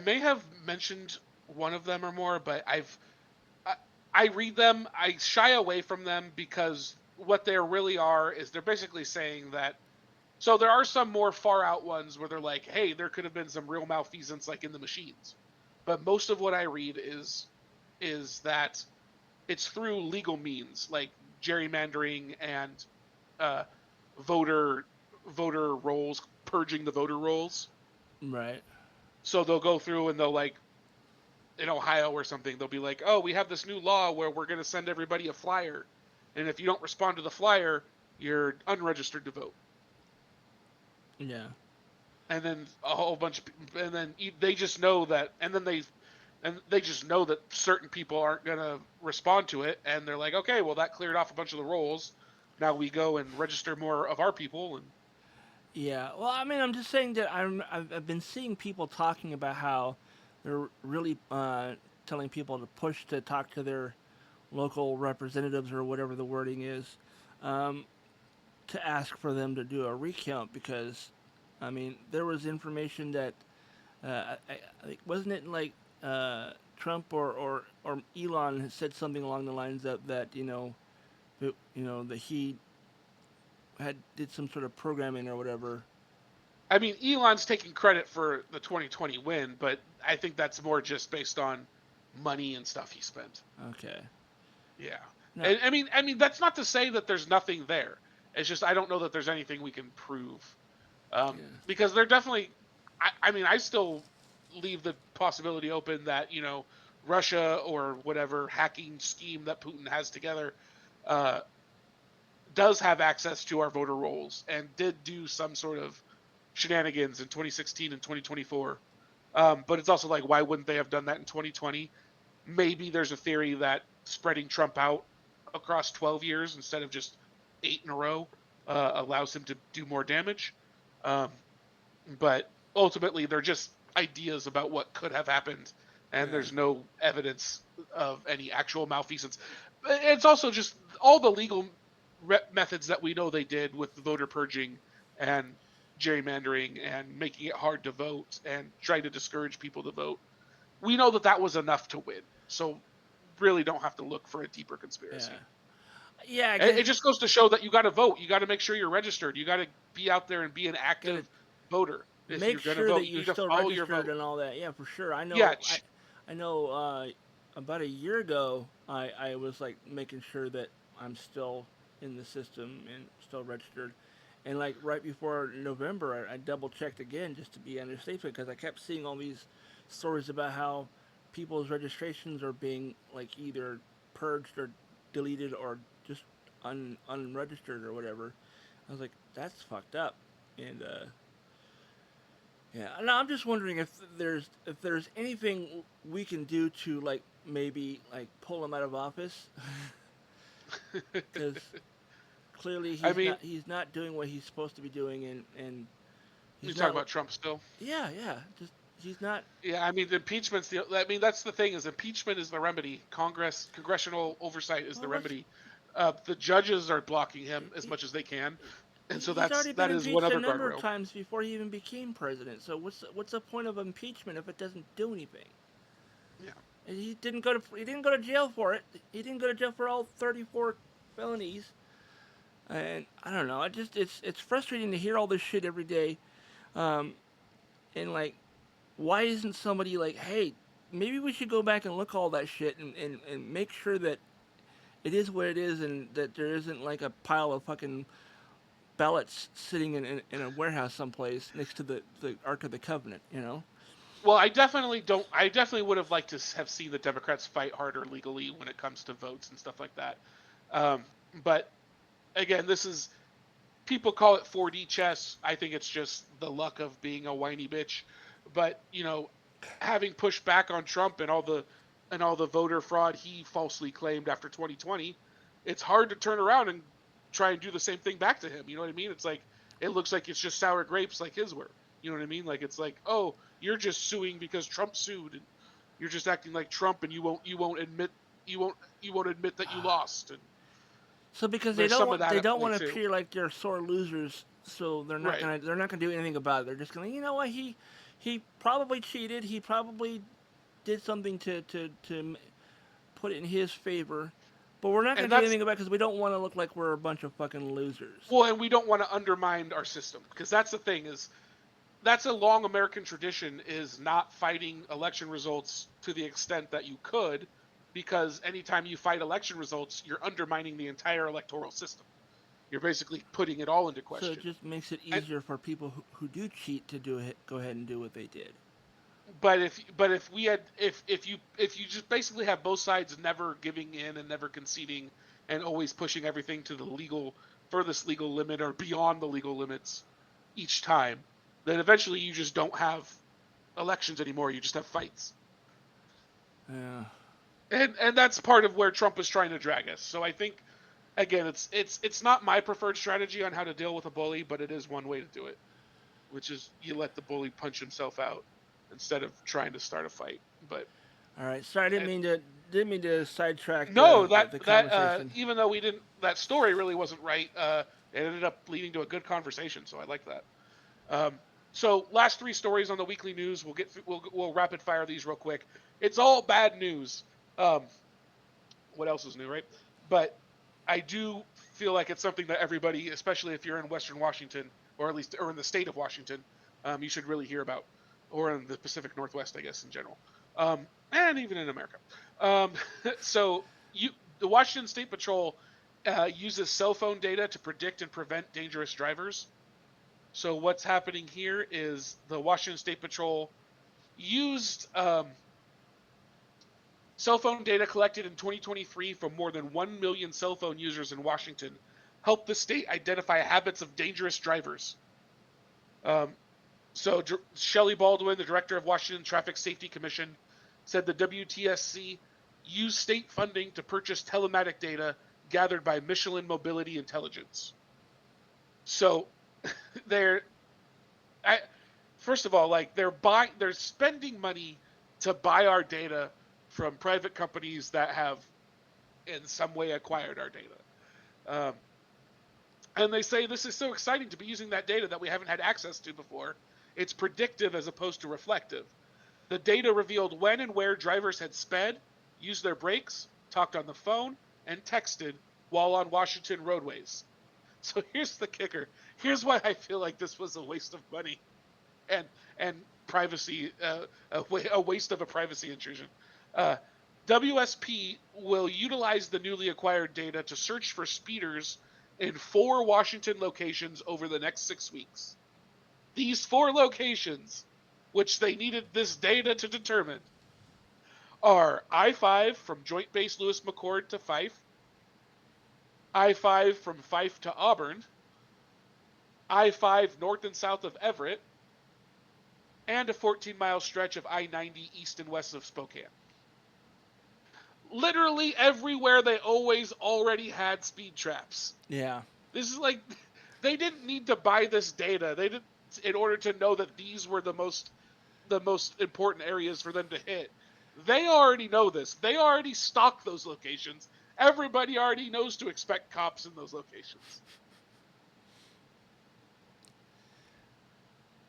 Speaker 2: may have mentioned one of them or more, but I read them. I shy away from them because what they really are is they're basically saying that. So there are some more far out ones where they're like, hey, there could have been some real malfeasance like in the machines. but most of what I read is that it's through legal means like gerrymandering and uh, voter voter rolls, purging the voter rolls.
Speaker 1: Right.
Speaker 2: So they'll go through and they'll like in Ohio or something, they'll be like, "Oh, we have this new law where we're going to send everybody a flyer, and if you don't respond to the flyer, you're unregistered to vote."
Speaker 1: Yeah.
Speaker 2: And then a whole bunch of, and then they just know that, and then they just know that certain people aren't going to respond to it, and they're like, "Okay, well that cleared off a bunch of the rolls. Now we go and register more of our people." And
Speaker 1: Yeah. Well, I mean, I'm just saying that I've been seeing people talking about how they're really telling people to push to talk to their local representatives or whatever the wording is, um, to ask for them to do a recount because, I mean, there was information that I think wasn't it like Trump or Elon had said something along the lines of that that he had did some sort of programming or whatever.
Speaker 2: I mean, Elon's taking credit for the 2020 win, but I think that's more just based on money and stuff he spent.
Speaker 1: Okay.
Speaker 2: Yeah.
Speaker 1: No.
Speaker 2: And I mean that's not to say that there's nothing there. It's just I don't know that there's anything we can prove.
Speaker 1: Yeah.
Speaker 2: Because they're definitely I mean, I still leave the possibility open that, Russia or whatever hacking scheme that Putin has together uh, does have access to our voter rolls and did do some sort of shenanigans in 2016 and 2024. But it's also like, why wouldn't they have done that in 2020? Maybe there's a theory that spreading Trump out across 12 years instead of just 8 in a row allows him to do more damage. But ultimately, they're just ideas about what could have happened, and there's no evidence of any actual malfeasance. It's also just all the legal methods that we know they did with voter purging and gerrymandering and making it hard to vote and trying to discourage people to vote. We know that that was enough to win. So really don't have to look for a deeper conspiracy.
Speaker 1: Yeah.
Speaker 2: It just goes to show that you got to vote. You got to make sure you're registered. You got to be out there and be an active voter. If
Speaker 1: Make
Speaker 2: you're going
Speaker 1: sure
Speaker 2: to vote,
Speaker 1: that
Speaker 2: you
Speaker 1: you're
Speaker 2: need to
Speaker 1: still
Speaker 2: follow your
Speaker 1: registered
Speaker 2: vote.
Speaker 1: and all that. Yeah, for sure. I know.
Speaker 2: Yeah.
Speaker 1: I know. About a year ago, I was like making sure that I'm still in the system and still registered, and like right before November, I double checked again just to be on the safe because I kept seeing all these stories about how people's registrations are being like either purged or deleted or just unregistered or whatever. I was like, that's fucked up, and yeah. No, I'm just wondering if there's anything we can do to like maybe like pull him out of office, because clearly
Speaker 2: I mean,
Speaker 1: he's not doing what he's supposed to be doing, and
Speaker 2: you
Speaker 1: he's
Speaker 2: talk
Speaker 1: not.
Speaker 2: about Trump still.
Speaker 1: Yeah, just he's not.
Speaker 2: Yeah, I mean, the impeachment's the. I mean, that's the thing is impeachment is the remedy. Congressional oversight is the
Speaker 1: Well,
Speaker 2: remedy. The judges are blocking him as much as they can, and so
Speaker 1: he's already been
Speaker 2: that is one
Speaker 1: impeached a
Speaker 2: other
Speaker 1: number of
Speaker 2: guardrail.
Speaker 1: times before he even became president. So what's the point of impeachment if it doesn't do anything?
Speaker 2: Yeah.
Speaker 1: And he didn't go to jail for it. He didn't go to jail for all 34 felonies. And I don't know. It's frustrating to hear all this shit every day. And like, why isn't somebody like, hey, maybe we should go back and look all that shit and make sure that it is what it is and that there isn't like a pile of fucking ballots sitting in a warehouse someplace next to the Ark of the Covenant, you know?
Speaker 2: Well, I definitely don't. I definitely would have liked to have seen the Democrats fight harder legally when it comes to votes and stuff like that. But again, this is people call it 4D chess. I think it's just the luck of being a whiny bitch. But having pushed back on Trump and all the voter fraud he falsely claimed after 2020, it's hard to turn around and try and do the same thing back to him. You know what I mean? It's like it looks like it's just sour grapes like his were. You know what I mean? Like it's like, oh, you're just suing because Trump sued, and you're just acting like Trump, and you won't admit that you lost. And
Speaker 1: So because they
Speaker 2: there's some of
Speaker 1: don't
Speaker 2: that at
Speaker 1: want
Speaker 2: play,
Speaker 1: to
Speaker 2: too.
Speaker 1: appear like they're sore losers, so they're not
Speaker 2: Right.
Speaker 1: gonna do anything about it. They're just gonna, you know what, he probably cheated. He probably did something to put it in his favor, but we're not gonna
Speaker 2: And
Speaker 1: do
Speaker 2: that's
Speaker 1: anything about it because we don't want to look like we're a bunch of fucking losers.
Speaker 2: well, and we don't want to undermine our system because that's the thing is that's a long American tradition, is not fighting election results to the extent that you could, because anytime you fight election results, you're undermining the entire electoral system. You're basically putting it all into
Speaker 1: So it
Speaker 2: question.
Speaker 1: just makes it
Speaker 2: And,
Speaker 1: easier for people who do cheat to go ahead and do what they did.
Speaker 2: but if we had if you just basically have both sides never giving in and never conceding and always pushing everything to the furthest legal limit or beyond the legal limits each time, then eventually you just don't have elections anymore. You just have fights.
Speaker 1: Yeah.
Speaker 2: And that's part of where Trump is trying to drag us. So I think, again, it's not my preferred strategy on how to deal with a bully, but it is one way to do it, which is you let the bully punch himself out instead of trying to start a fight. But
Speaker 1: All right. Sorry, I didn't mean to sidetrack
Speaker 2: no,
Speaker 1: the conversation.
Speaker 2: even though we didn't, that story really wasn't right. It ended up leading to a good conversation, so I like that. So last three stories on the weekly news. We'll rapid fire these real quick. It's all bad news. What else is new, right? But I do feel like it's something that everybody, especially if you're in Western Washington, or at least or in the state of Washington, you should really hear about, or in the Pacific Northwest, I guess, in general, and even in America. So the Washington State Patrol uses cell phone data to predict and prevent dangerous drivers. So what's happening here is the Washington State Patrol used cell phone data collected in 2023 from more than 1 million cell phone users in Washington helped the state identify habits of dangerous drivers. So Shelley Baldwin, the director of Washington Traffic Safety Commission, said the WTSC used state funding to purchase telematic data gathered by Michelin Mobility Intelligence. So first of all, like they're spending money to buy our data from private companies that have in some way acquired our data. And they say this is so exciting to be using that data that we haven't had access to before. It's predictive as opposed to reflective. The data revealed when and where drivers had sped, used their brakes, talked on the phone, and texted while on Washington roadways. So here's the kicker. Here's why I feel like this was a waste of money and privacy, a waste of a privacy intrusion. WSP will utilize the newly acquired data to search for speeders in 4 Washington locations over the next 6 weeks. These 4 locations, which they needed this data to determine, are I-5 from Joint Base Lewis McChord to Fife, I-5 from Fife to Auburn, I-5 north and south of Everett, and a 14-mile stretch of I-90 east and west of Spokane. Literally everywhere they always already had speed traps.
Speaker 1: Yeah.
Speaker 2: This is like, they didn't need to buy this data. They didn't, in order to know that these were the most important areas for them to hit. They already know this. They already stocked those locations. Everybody already knows to expect cops in those locations.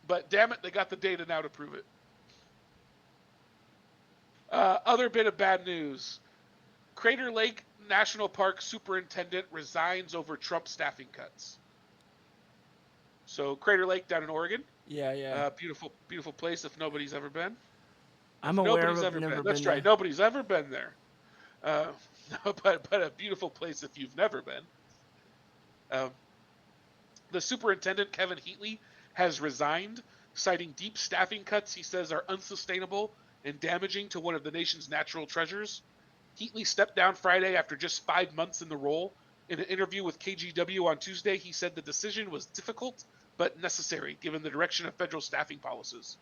Speaker 2: But damn it, they got the data now to prove it. Other bit of bad news. Crater Lake National Park Superintendent resigns over Trump staffing cuts. So Crater Lake down in Oregon.
Speaker 1: Yeah.
Speaker 2: Beautiful, beautiful place if nobody's ever been.
Speaker 1: I'm aware
Speaker 2: Nobody's
Speaker 1: of it.
Speaker 2: ever
Speaker 1: Never
Speaker 2: been.
Speaker 1: been
Speaker 2: That's right.
Speaker 1: there.
Speaker 2: Nobody's ever been there. But a beautiful place if you've never been. The superintendent, Kevin Heatley, has resigned, citing deep staffing cuts he says are unsustainable and damaging to one of the nation's natural treasures. Heatley stepped down Friday after just 5 months in the role. In an interview with KGW on Tuesday, he said the decision was difficult but necessary given the direction of federal staffing policies.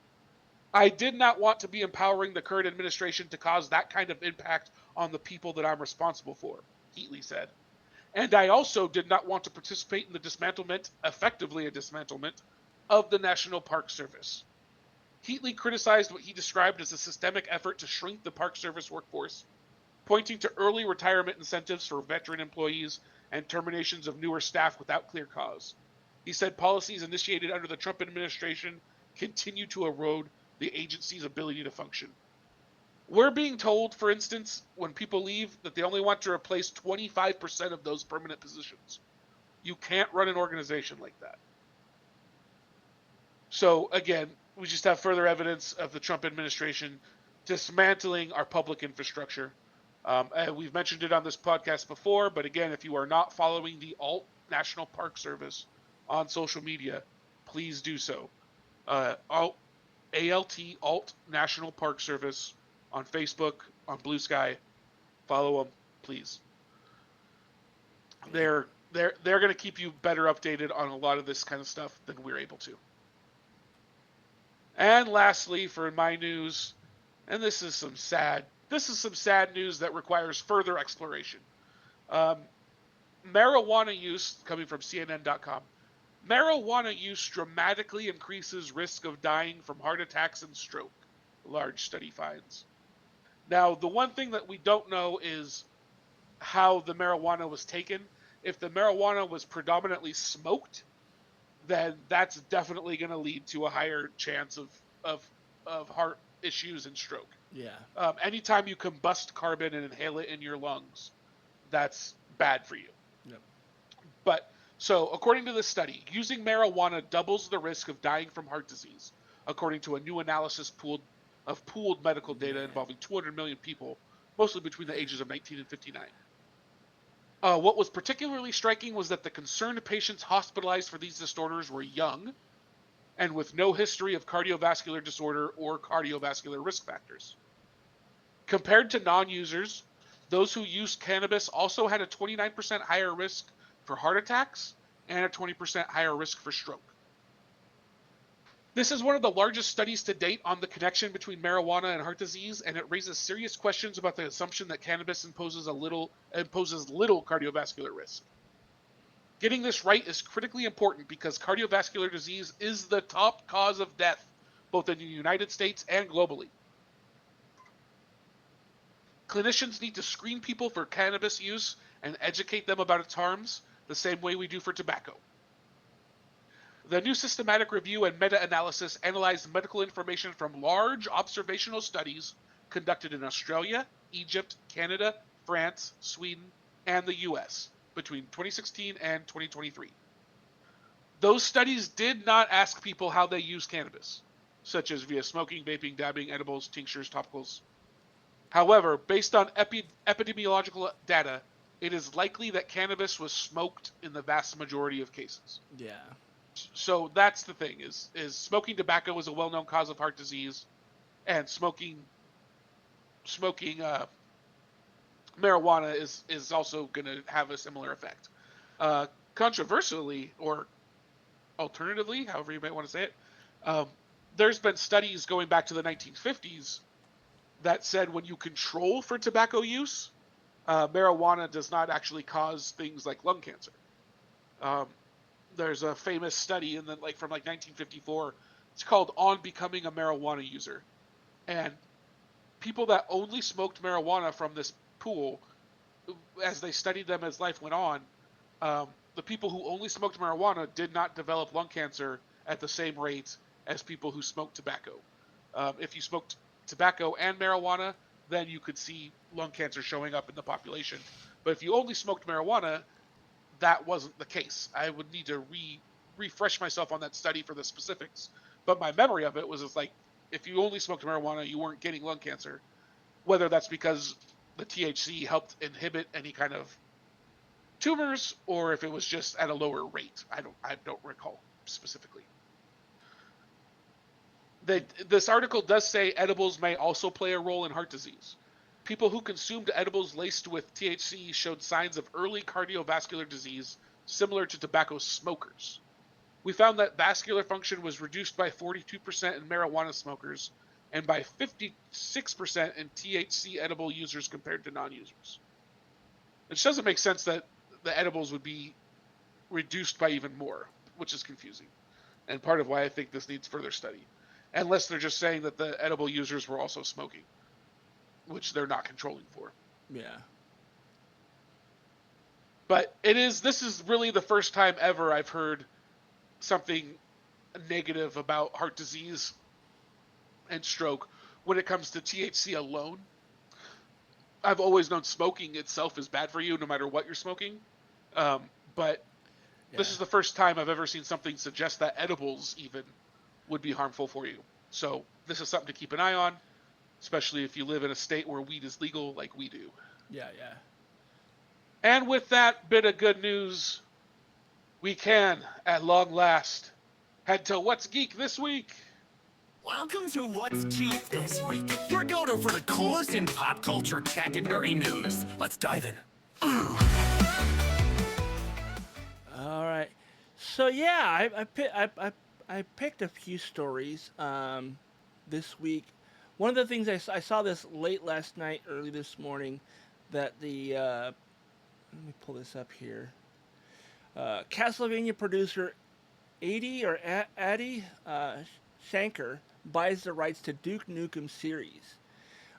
Speaker 2: I did not want to be empowering the current administration to cause that kind of impact on the people that I'm responsible for, Heatley said. And I also did not want to participate in the dismantlement, effectively a dismantlement, of the National Park Service. Heatley criticized what he described as a systemic effort to shrink the Park Service workforce, pointing to early retirement incentives for veteran employees and terminations of newer staff without clear cause. He said policies initiated under the Trump administration continue to erode the agency's ability to function. We're being told, for instance, when people leave, that they only want to replace 25% of those permanent positions. You can't run an organization like that. So again, we just have further evidence of the Trump administration dismantling our public infrastructure. And we've mentioned it on this podcast before, but again, if you are not following the Alt National Park Service on social media, please do so. Alt Alt National Park Service on Facebook, on Blue Sky. Follow them, please. They're going to keep you better updated on a lot of this kind of stuff than we're able to. And lastly, for my news, and this is some sad news that requires further exploration. Marijuana use, coming from CNN.com, marijuana use dramatically increases risk of dying from heart attacks and stroke, large study finds. Now, the one thing that we don't know is how the marijuana was taken. If the marijuana was predominantly smoked, then that's definitely going to lead to a higher chance of heart issues and stroke.
Speaker 1: Yeah.
Speaker 2: Anytime you combust carbon and inhale it in your lungs, that's bad for you.
Speaker 1: Yep.
Speaker 2: But so, according to this study, using marijuana doubles the risk of dying from heart disease, according to a new analysis of pooled medical data involving 200 million people, mostly between the ages of 19 and 59. What was particularly striking was that the concerned patients hospitalized for these disorders were young and with no history of cardiovascular disorder or cardiovascular risk factors. Compared to non-users, those who used cannabis also had a 29% higher risk for heart attacks and a 20% higher risk for stroke. This is one of the largest studies to date on the connection between marijuana and heart disease, and it raises serious questions about the assumption that cannabis imposes little cardiovascular risk. Getting this right is critically important because cardiovascular disease is the top cause of death, both in the United States and globally. Clinicians need to screen people for cannabis use and educate them about its harms the same way we do for tobacco. The new systematic review and meta-analysis analyzed medical information from large observational studies conducted in Australia, Egypt, Canada, France, Sweden, and the US between 2016 and 2023. Those studies did not ask people how they use cannabis, such as via smoking, vaping, dabbing, edibles, tinctures, topicals. However, based on epidemiological data, it is likely that cannabis was smoked in the vast majority of cases.
Speaker 1: Yeah.
Speaker 2: So that's the thing, is smoking tobacco is a well-known cause of heart disease, and smoking marijuana is also going to have a similar effect. Controversially, or alternatively, however you might want to say it, there's been studies going back to the 1950s that said when you control for tobacco use, marijuana does not actually cause things like lung cancer. There's a famous study from 1954. It's called "On Becoming a Marijuana User," and people that only smoked marijuana from this pool, as they studied them as life went on, the people who only smoked marijuana did not develop lung cancer at the same rate as people who smoked tobacco. If you smoked tobacco and marijuana, then you could see lung cancer showing up in the population. But if you only smoked marijuana, that wasn't the case. I would need to refresh myself on that study for the specifics. But my memory of it was if you only smoked marijuana, you weren't getting lung cancer. Whether that's because the THC helped inhibit any kind of tumors, or if it was just at a lower rate. I don't recall specifically. This article does say edibles may also play a role in heart disease. People who consumed edibles laced with THC showed signs of early cardiovascular disease similar to tobacco smokers. We found that vascular function was reduced by 42% in marijuana smokers and by 56% in THC edible users compared to non-users. It just doesn't make sense that the edibles would be reduced by even more, which is confusing, and part of why I think this needs further study. Unless they're just saying that the edible users were also smoking, which they're not controlling for.
Speaker 1: Yeah.
Speaker 2: But this is really the first time ever I've heard something negative about heart disease and stroke when it comes to THC alone. I've always known smoking itself is bad for you no matter what you're smoking. But this is the first time I've ever seen something suggest that edibles even would be harmful for you. So this is something to keep an eye on, especially if you live in a state where weed is legal like we do.
Speaker 1: Yeah, yeah.
Speaker 2: And with that bit of good news, we can, at long last, head to What's Geek this week.
Speaker 6: Welcome to What's Geek this week. We're going over the coolest in pop culture, tech, and nerdy news. Let's dive in.
Speaker 1: All right. So yeah, I picked a few stories this week. One of the things I saw this late last night, early this morning, that the let me pull this up here. Castlevania producer Adi Shankar buys the rights to Duke Nukem series.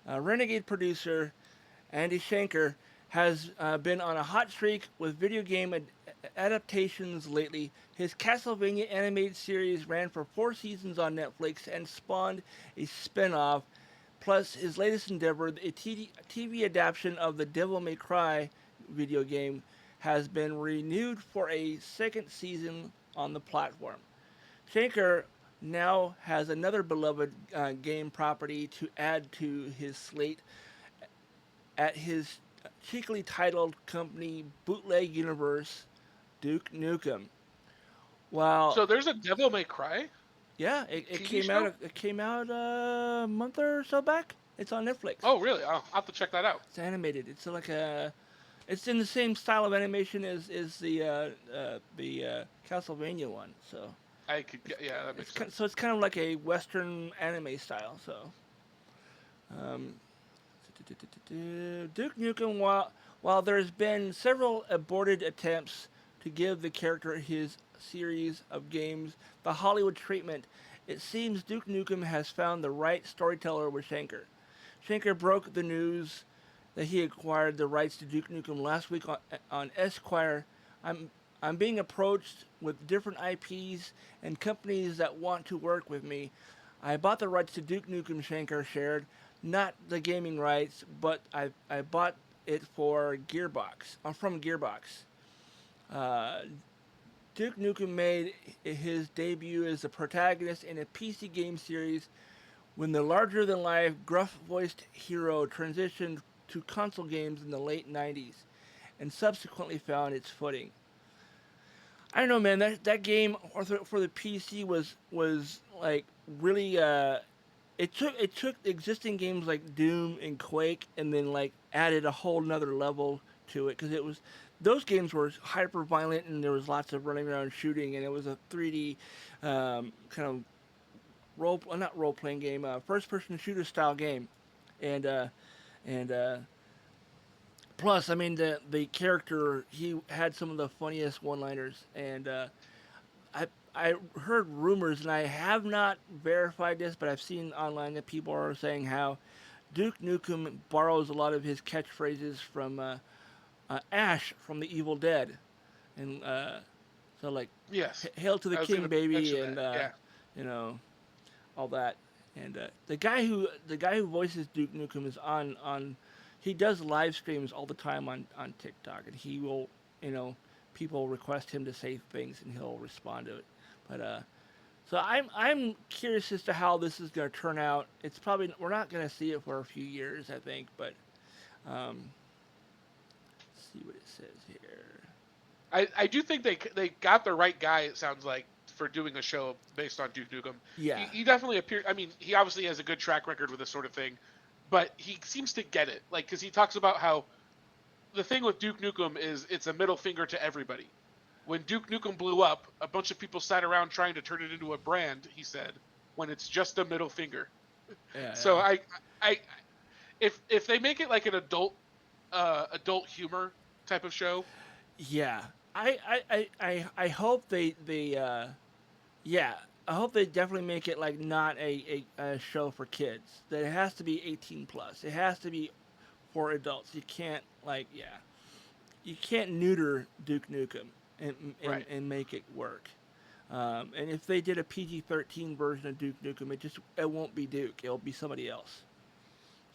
Speaker 1: Renegade producer Andy Shankar has been on a hot streak with video game adaptations lately. His Castlevania animated series ran for 4 seasons on Netflix and spawned a spin-off. Plus, his latest endeavor, a TV adaptation of the Devil May Cry video game, has been renewed for a second season on the platform. Shankar now has another beloved game property to add to his slate at his cheekily titled company Bootleg Universe, Duke Nukem. While
Speaker 2: So there's a Devil May Cry?
Speaker 1: yeah, it
Speaker 2: TV
Speaker 1: came
Speaker 2: show?
Speaker 1: out. It came out a month or so back. It's on Netflix.
Speaker 2: Oh, really? I'll have to check that out.
Speaker 1: It's animated. It's like a. It's in the same style of animation as the Castlevania one. So.
Speaker 2: I could get, yeah, that makes sense.
Speaker 1: So it's kind of like a Western anime style. So. Duke Nukem, while there's been several aborted attempts to give the character his series of games the Hollywood treatment, it seems Duke Nukem has found the right storyteller with Shankar. Shankar broke the news that he acquired the rights to Duke Nukem last week on Esquire. I'm being approached with different IPs and companies that want to work with me. I bought the rights to Duke Nukem, Shankar shared. Not the gaming rights, but I bought it for from Gearbox. Duke Nukem made his debut as the protagonist in a PC game series when the larger-than-life, gruff-voiced hero transitioned to console games in the late 90s and subsequently found its footing. I don't know, man. That game for the PC was like really. It took existing games like Doom and Quake and then like added a whole nother level to it because those games were hyper violent and there was lots of running around shooting and it was a 3D kind of not role playing game, first person shooter style game, and plus, I mean, the character, he had some of the funniest one-liners, and I heard rumors, and I have not verified this, but I've seen online that people are saying how Duke Nukem borrows a lot of his catchphrases from Ash from The Evil Dead, and so like,
Speaker 2: Yes.
Speaker 1: hail to the
Speaker 2: I was
Speaker 1: king,
Speaker 2: gonna
Speaker 1: baby,
Speaker 2: mention
Speaker 1: and
Speaker 2: that, yeah.
Speaker 1: you know, all that, and the guy who voices Duke Nukem is on. He does live streams all the time on TikTok, and he will, people request him to say things, and he'll respond to it. But so I'm curious as to how this is going to turn out. It's probably we're not going to see it for a few years, I think. But let's see what it says here.
Speaker 2: I do think they got the right guy. It sounds like for doing a show based on Duke Nukem.
Speaker 1: Yeah,
Speaker 2: He definitely appeared. I mean, he obviously has a good track record with this sort of thing. But he seems to get it, like, because he talks about how the thing with Duke Nukem is it's a middle finger to everybody. When Duke Nukem blew up, a bunch of people sat around trying to turn it into a brand, he said, when it's just a middle finger.
Speaker 1: yeah.
Speaker 2: So if they make it like an adult humor type of show.
Speaker 1: Yeah, I hope they yeah. I hope they definitely make it like not a show for kids. That it has to be 18 plus. It has to be for adults. You can't you can't neuter Duke Nukem and make it work. And if they did a PG-13 version of Duke Nukem, it won't be Duke. It'll be somebody else.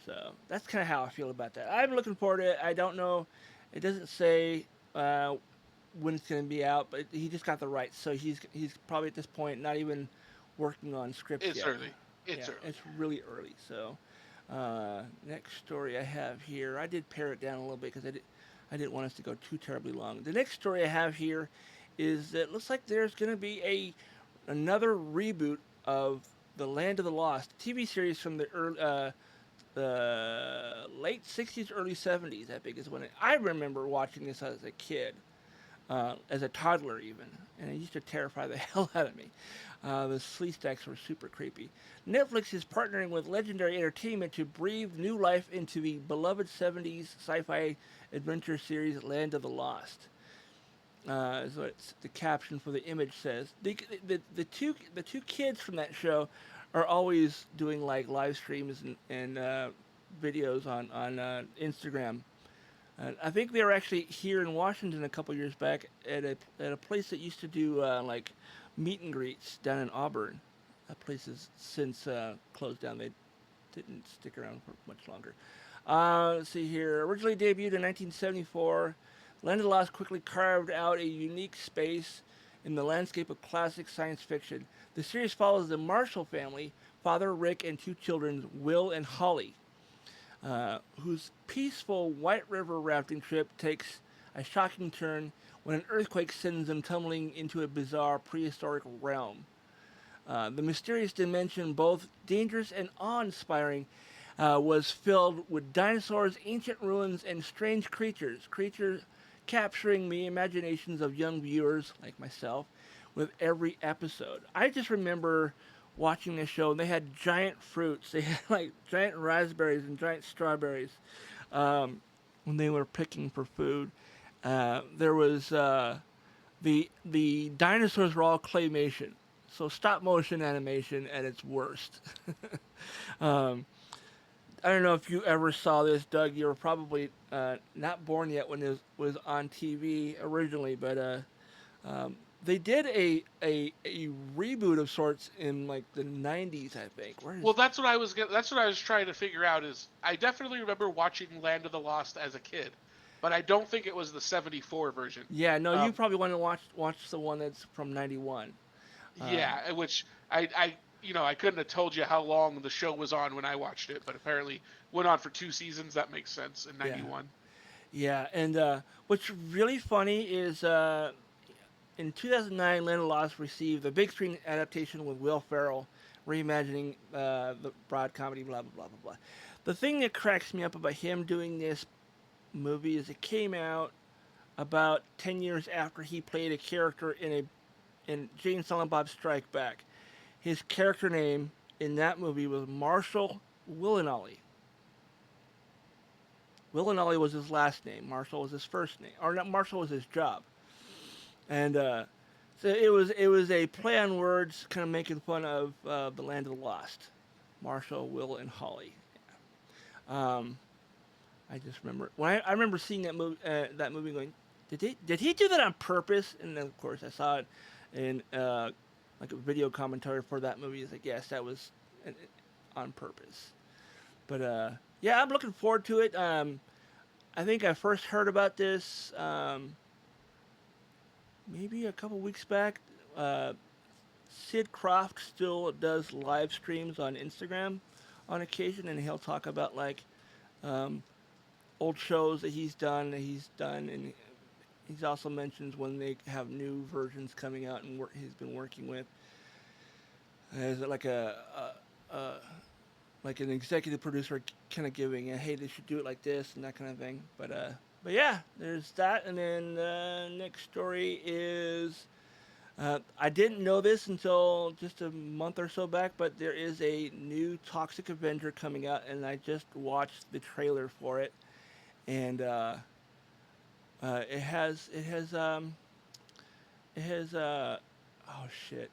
Speaker 1: So that's kind of how I feel about that. I'm looking forward to it. I don't know. It doesn't say when it's going to be out, but he just got the rights. So he's probably at this point not even working on scripts
Speaker 2: It's
Speaker 1: yet.
Speaker 2: early. It's
Speaker 1: Yeah,
Speaker 2: early.
Speaker 1: it's really early. So, next story I have here, I did pare it down a little bit because I didn't want us to go too terribly long. The next story I have here is that it looks like there's going to be another reboot of the Land of the Lost TV series from the late '60s, early '70s. I think is when I remember watching this as a kid, as a toddler even, and it used to terrify the hell out of me. The sleaze stacks were super creepy. Netflix is partnering with Legendary Entertainment to breathe new life into the beloved '70s sci-fi adventure series Land of the Lost. Is what the caption for the image says. The two kids from that show are always doing like live streams and videos on Instagram. I think they were actually here in Washington a couple years back at a place that used to do like meet and greets down in Auburn. That place has since closed down. They didn't stick around for much longer. Let's see here. Originally debuted in 1974, Land of the Lost quickly carved out a unique space in the landscape of classic science fiction. The series follows the Marshall family, father Rick and two children, Will and Holly, whose peaceful White River rafting trip takes a shocking turn when an earthquake sends them tumbling into a bizarre prehistoric realm. The mysterious dimension, both dangerous and awe-inspiring, was filled with dinosaurs, ancient ruins, and strange creatures capturing the imaginations of young viewers like myself with every episode. I just remember watching this show, and they had giant fruits. They had like giant raspberries and giant strawberries when they were picking for food. There was the dinosaurs were all claymation, so stop motion animation at its worst. I don't know if you ever saw this, Doug. You were probably not born yet when it was on TV originally, but they did a reboot of sorts in like the '90s, I think.
Speaker 2: Well, that's what I was. That's what I was trying to figure out. Is I definitely remember watching Land of the Lost as a kid, but I don't think it was the '74 version.
Speaker 1: Yeah, no, you probably want to watch the one that's from '91.
Speaker 2: Yeah, which I couldn't have told you how long the show was on when I watched it, but apparently went on for 2 seasons. That makes sense in '91.
Speaker 1: Yeah, and what's really funny is in 2009, Land of the Lost received the big screen adaptation with Will Ferrell, reimagining the broad comedy, blah, blah, blah, blah, blah. The thing that cracks me up about him doing this movie is it came out about 10 years after he played a character in Jay and Silent Bob Strike Back. His character name in that movie was Marshall Willinolly. Willinolly was his last name. Marshall was his first name. Or not, Marshall was his job. And so it was a play on words, kind of making fun of the Land of the Lost. Marshall, Will, and Holly. I just remember I remember seeing that movie going, did he do that on purpose? And then of course I saw it in like a video commentary for that movie. It's like, yes, that was on purpose. But yeah, I'm looking forward to it. I think I first heard about this maybe a couple weeks back. Sid Croft still does live streams on Instagram on occasion, and he'll talk about like old shows that he's done, and he also mentions when they have new versions coming out and he's been working with. Is it like like an executive producer kind of giving hey, they should do it like this and that kind of thing. But yeah, there's that. And then next story is I didn't know this until just a month or so back, but there is a new Toxic Avenger coming out, and I just watched the trailer for it, and it has oh shit.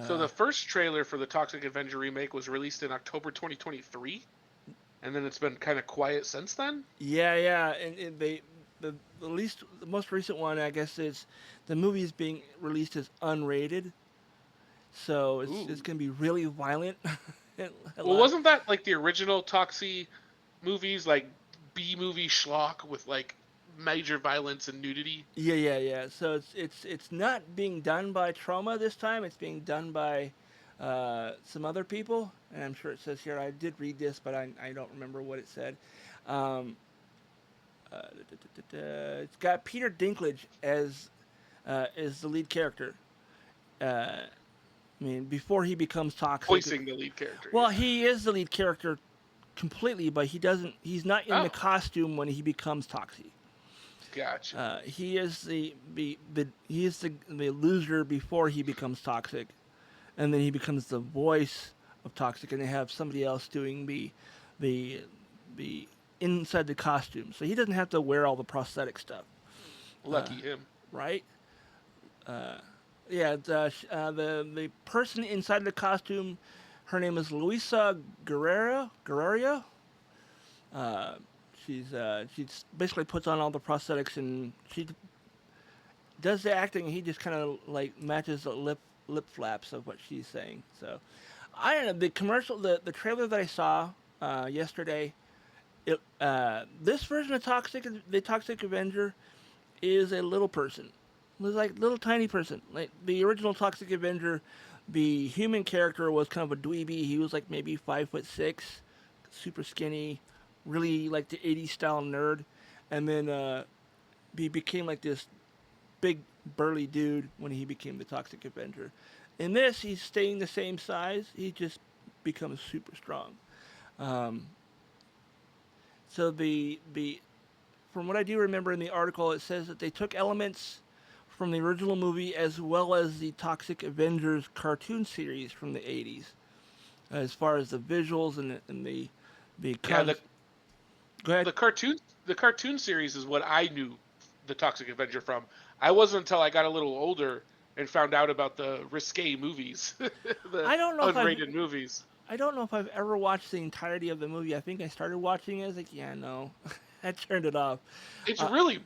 Speaker 2: So the first trailer for the Toxic Avenger remake was released in October 2023, and then it's been kind of quiet since then.
Speaker 1: Yeah, and the most recent one, I guess, is the movie is being released as unrated, so it's gonna be really violent.
Speaker 2: Well, wasn't that like the original Toxie movies, like B movie schlock with like major violence and nudity.
Speaker 1: Yeah. So it's not being done by trauma this time. It's being done by some other people, and I'm sure it says here. I did read this, but I don't remember what it said. Um, it's got Peter Dinklage as the lead character. I mean, before he becomes toxic.
Speaker 2: Voicing the lead character.
Speaker 1: Well,
Speaker 2: yeah.
Speaker 1: he is the lead character completely, but he doesn't. He's not in
Speaker 2: Oh.
Speaker 1: the costume when he becomes toxic.
Speaker 2: Gotcha.
Speaker 1: He is the loser before he becomes toxic, and then he becomes the voice of toxic, and they have somebody else doing the inside the costume, so he doesn't have to wear all the prosthetic stuff.
Speaker 2: Lucky him.
Speaker 1: Right? The person inside the costume, her name is Luisa Guerrero. She basically puts on all the prosthetics and she does the acting. And he just kind of like matches the lip flaps of what she's saying. So I don't know, the commercial, the trailer that I saw yesterday. This version of the Toxic Avenger is a little person. It was like little tiny person. Like the original Toxic Avenger, the human character was kind of a dweeby. He was like maybe 5'6", super skinny, really like the 80s style nerd. And then he became like this big burly dude when he became the Toxic Avenger. In this, he's staying the same size. He just becomes super strong. So from what I do remember in the article, it says that they took elements from the original movie as well as the Toxic Avengers cartoon series from the 80s, as far as the visuals and the
Speaker 2: Yeah,
Speaker 1: Go ahead.
Speaker 2: the cartoon series is what I knew the Toxic Avenger from. I wasn't until I got a little older and found out about the risque movies, the
Speaker 1: I don't know if
Speaker 2: unrated movies.
Speaker 1: I don't know if I've ever watched the entirety of the movie. I think I started watching it. I was like, yeah, no. I turned it off.
Speaker 2: It's really,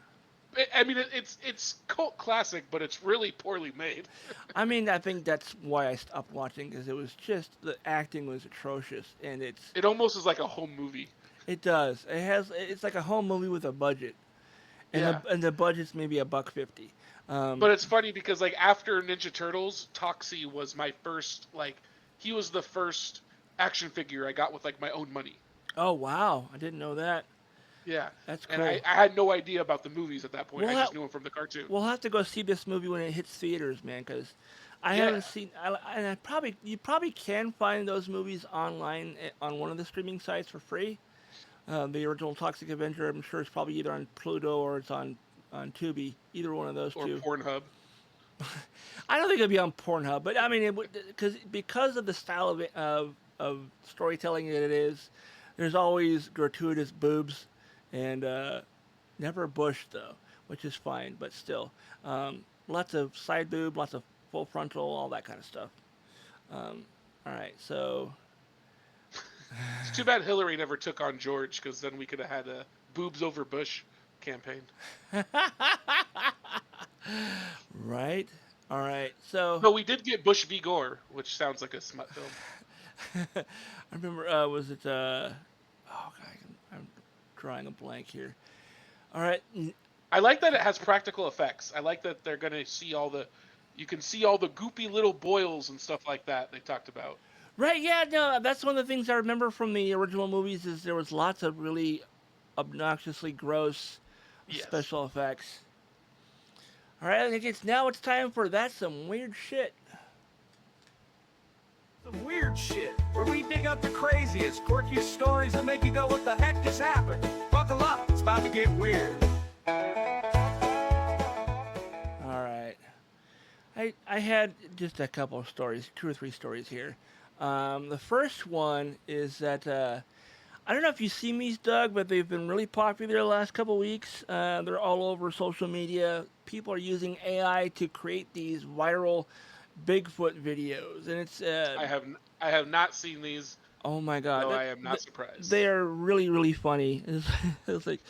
Speaker 2: I mean, it's cult classic, but it's really poorly made.
Speaker 1: I mean, I think that's why I stopped watching, because it was just, the acting was atrocious, and
Speaker 2: It almost is like a home movie.
Speaker 1: it does. It's like a home movie with a budget. And,
Speaker 2: Yeah.
Speaker 1: the budget's maybe $1.50.
Speaker 2: But it's funny because like after Ninja Turtles, Toxie was my first, like, he was the first action figure I got with like my own money.
Speaker 1: Oh, wow. I didn't know that.
Speaker 2: Yeah.
Speaker 1: That's
Speaker 2: And
Speaker 1: cool.
Speaker 2: I had no idea about the movies at that point.
Speaker 1: Well,
Speaker 2: I just knew him from the cartoon.
Speaker 1: We'll have to go see this movie when it hits theaters, man, because I
Speaker 2: Yeah.
Speaker 1: haven't seen. You probably can find those movies online on one of the streaming sites for free. The original Toxic Avenger, I'm sure it's probably either on Pluto or it's on Tubi. Either one of those
Speaker 2: Or
Speaker 1: two.
Speaker 2: Pornhub.
Speaker 1: I don't think it'd be on Pornhub, but I mean, it would, because of the style of storytelling that it is. There's always gratuitous boobs, and never bush though, which is fine, but still, lots of side boob, lots of full frontal, all that kind of stuff. All right, so
Speaker 2: It's too bad Hillary never took on George, because then we could have had a boobs over Bush campaign.
Speaker 1: right, all right, so
Speaker 2: But we did get Bush v. Gore, which sounds like a smut film.
Speaker 1: I remember, was it? Oh God, I'm drawing a blank here. All right,
Speaker 2: I like that it has practical effects. I like that they're gonna see you can see all the goopy little boils and stuff like that they talked about.
Speaker 1: right, yeah, no, that's one of the things I remember from the original movies is there was lots of really obnoxiously gross
Speaker 2: Yes.
Speaker 1: special effects. All right, I think it's time for That's Some Weird Shit.
Speaker 4: Some weird shit, where we dig up the craziest, quirkiest stories that make you go, what the heck just happened? Buckle up, it's about to get weird.
Speaker 1: All right. I had just a couple of stories, 2 or 3 stories here. The first one is that I don't know if you've seen these, Doug, but they've been really popular the last couple of weeks. They're all over social media. People are using AI to create these viral Bigfoot videos, and it's
Speaker 2: I have not seen these.
Speaker 1: oh my God,
Speaker 2: No, I am not surprised.
Speaker 1: They are really, really funny. It's like,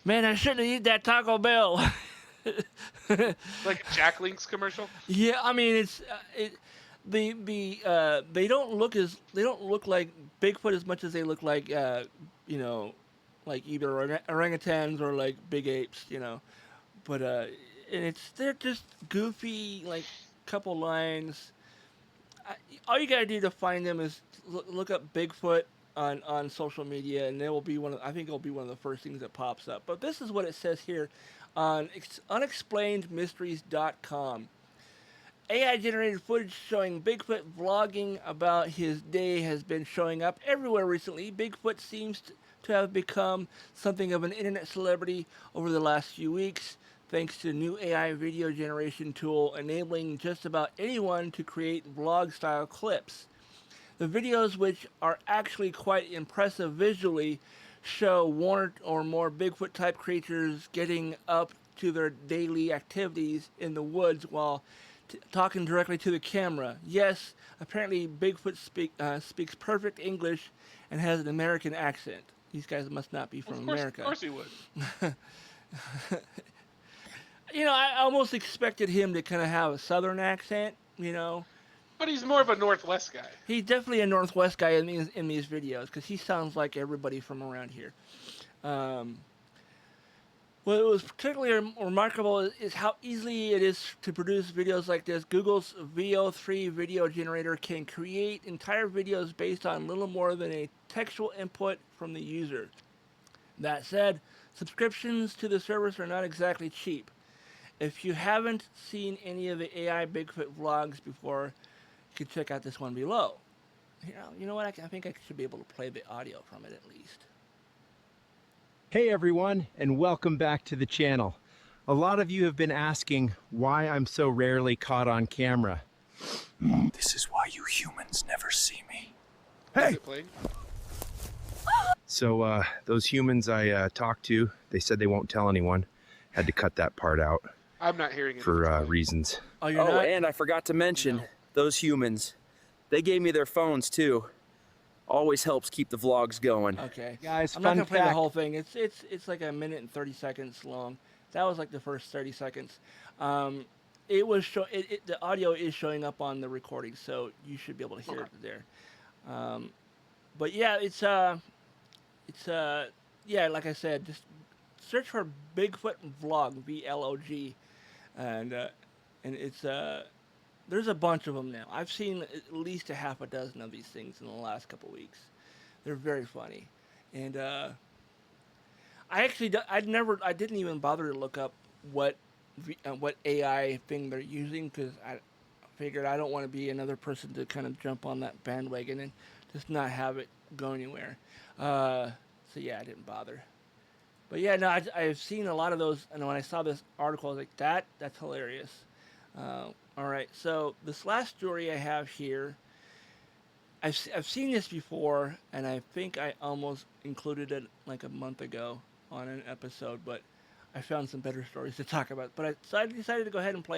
Speaker 1: man, I shouldn't have eaten that Taco Bell.
Speaker 2: Like a Jack Link's commercial.
Speaker 1: Yeah, I mean it's they don't look like Bigfoot as much as they look like like either orangutans or like big apes, you know. But and they're just goofy, like couple lines. I, all you gotta do to find them is look up Bigfoot on social media, and it will be I think it'll be one of the first things that pops up. But this is what it says here on unexplainedmysteries.com. AI generated footage showing Bigfoot vlogging about his day has been showing up everywhere recently. Bigfoot seems to have become something of an internet celebrity over the last few weeks, thanks to a new AI video generation tool enabling just about anyone to create vlog-style clips. The videos, which are actually quite impressive visually, show one or more Bigfoot-type creatures getting up to their daily activities in the woods while talking directly to the camera. Yes, apparently Bigfoot speaks perfect English and has an American accent. These guys must not be from America.
Speaker 2: Of course he would.
Speaker 1: You know, I almost expected him to kind of have a southern accent, you know.
Speaker 2: But he's more of a Northwest guy.
Speaker 1: He's definitely a Northwest guy in these videos because he sounds like everybody from around here. What was particularly remarkable is how easily it is to produce videos like this. Google's VO3 video generator can create entire videos based on little more than a textual input from the user. That said, subscriptions to the service are not exactly cheap. If you haven't seen any of the AI Bigfoot vlogs before, you can check out this one below. You know what? I think I should be able to play the audio from it at least.
Speaker 7: Hey everyone, and welcome back to the channel. A lot of you have been asking why I'm so rarely caught on camera.
Speaker 6: This is why you humans never see me.
Speaker 7: Hey!
Speaker 2: Playing.
Speaker 7: So those humans I talked to, they said they won't tell anyone. Had to cut that part out
Speaker 2: I'm not hearing it.
Speaker 7: for reasons.
Speaker 1: Oh, you're
Speaker 8: Oh,
Speaker 1: not?
Speaker 8: and I forgot to mention, those humans, they gave me their phones too. Always helps keep the vlogs going.
Speaker 1: Okay.
Speaker 7: Guys,
Speaker 1: I'm not
Speaker 7: fun
Speaker 1: gonna play the
Speaker 7: fact.
Speaker 1: whole thing. It's like 1 minute and 30 seconds long. That was like the first 30 seconds. It was the audio is showing up on the recording, so you should be able to hear it there. But yeah, it's yeah, like I said, just search for Bigfoot vlog, VLOG, and it's there's a bunch of them now. I've seen at least a half a dozen of these things in the last couple weeks. They're very funny, and I didn't even bother to look up what AI thing they're using because I figured I don't want to be another person to kind of jump on that bandwagon and just not have it go anywhere. So yeah, I didn't bother. But yeah, no, I've seen a lot of those, and when I saw this article, I was like, that's hilarious. All right, so this last story I have here, I've seen this before, and I think I almost included it like a month ago on an episode, but I found some better stories to talk about. So I decided to go ahead and pull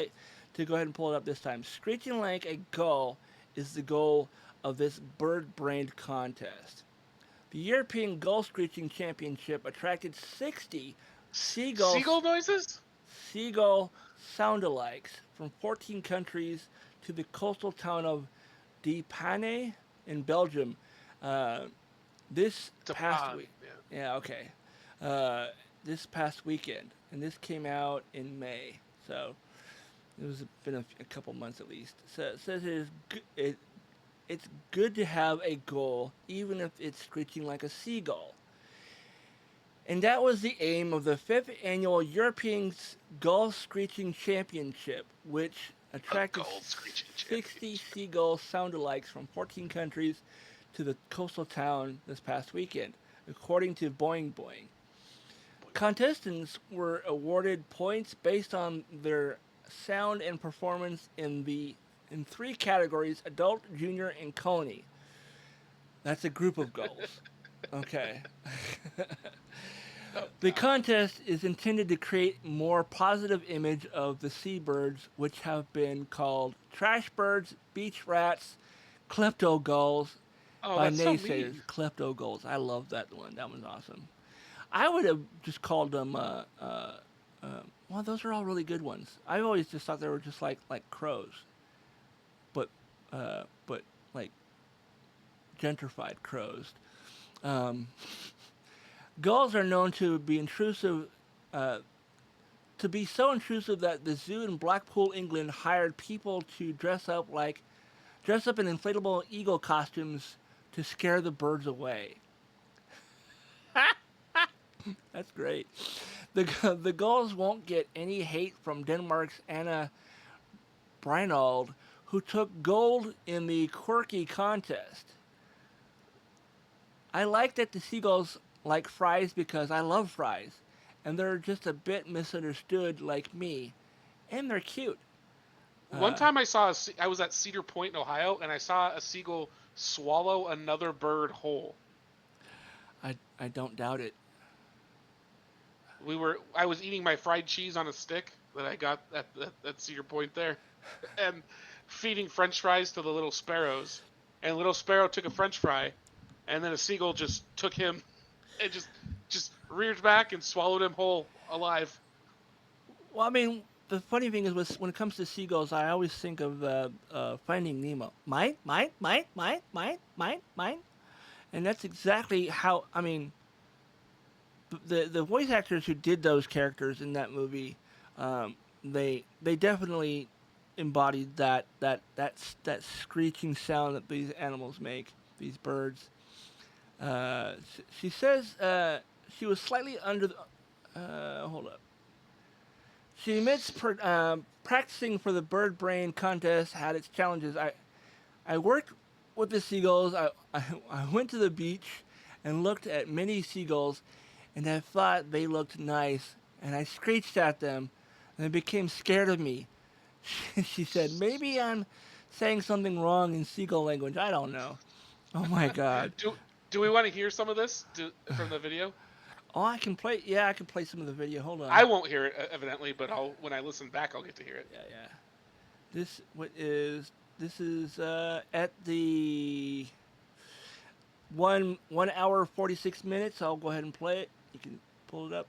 Speaker 1: it up this time. Screeching like a gull is the goal of this bird-brained contest. The European Gull Screeching Championship attracted 60
Speaker 2: Seagull noises?
Speaker 1: seagull sound-alikes from 14 countries to the coastal town of De Panne in Belgium. This past week. Yeah, okay. This past weekend, and this came out in May, so it was been a couple months at least. So it says it's good to have a goal, even if it's screeching like a seagull. And that was the aim of the 5th annual European Gull Screeching Championship, which attracted 60 seagull sound-alikes from 14 countries to the coastal town this past weekend, according to Boing Boing. Contestants were awarded points based on their sound and performance in 3 categories: adult, junior, and coney. That's a group of gulls. Okay. The contest is intended to create more positive image of the seabirds, which have been called trash birds, beach rats, klepto gulls by naysayers. Klepto gulls. I love that one. That one's awesome. I would have just called them. Well, those are all really good ones. I always just thought they were just like crows, but like gentrified crows. Gulls are known to be intrusive, to be so intrusive that the zoo in Blackpool, England, hired people to dress up in inflatable eagle costumes to scare the birds away. That's great. The Gulls won't get any hate from Denmark's Anna Breinald, who took gold in the quirky contest. I like that the seagulls like fries because I love fries, and they're just a bit misunderstood like me, and they're cute.
Speaker 2: One time I was at Cedar Point in Ohio, and I saw a seagull swallow another bird whole.
Speaker 1: I don't doubt it.
Speaker 2: I was eating my fried cheese on a stick that I got at Cedar Point there, and feeding French fries to the little sparrows. And a little sparrow took a French fry, and then a seagull just took him, and just reared back and swallowed him whole, alive.
Speaker 1: Well, I mean, the funny thing is, when it comes to seagulls, I always think of Finding Nemo. Mine, mine, mine, mine, mine, mine, mine. And that's exactly how, I mean, the voice actors who did those characters in that movie, they definitely embodied that screeching sound that these animals make, these birds. She says she was slightly under the, hold up. She admits practicing for the bird brain contest had its challenges. I worked with the seagulls. I went to the beach and looked at many seagulls, and I thought they looked nice, and I screeched at them, and they became scared of me. She said, maybe I'm saying something wrong in seagull language. I don't know. Oh my God.
Speaker 2: Do we want to hear some of this from the video?
Speaker 1: Oh, I can play. Yeah, I can play some of the video. Hold on.
Speaker 2: I won't hear it evidently, but when I listen back, I'll get to hear it.
Speaker 1: Yeah. This is at the 1 hour 46 minutes. I'll go ahead and play it. You can pull it up.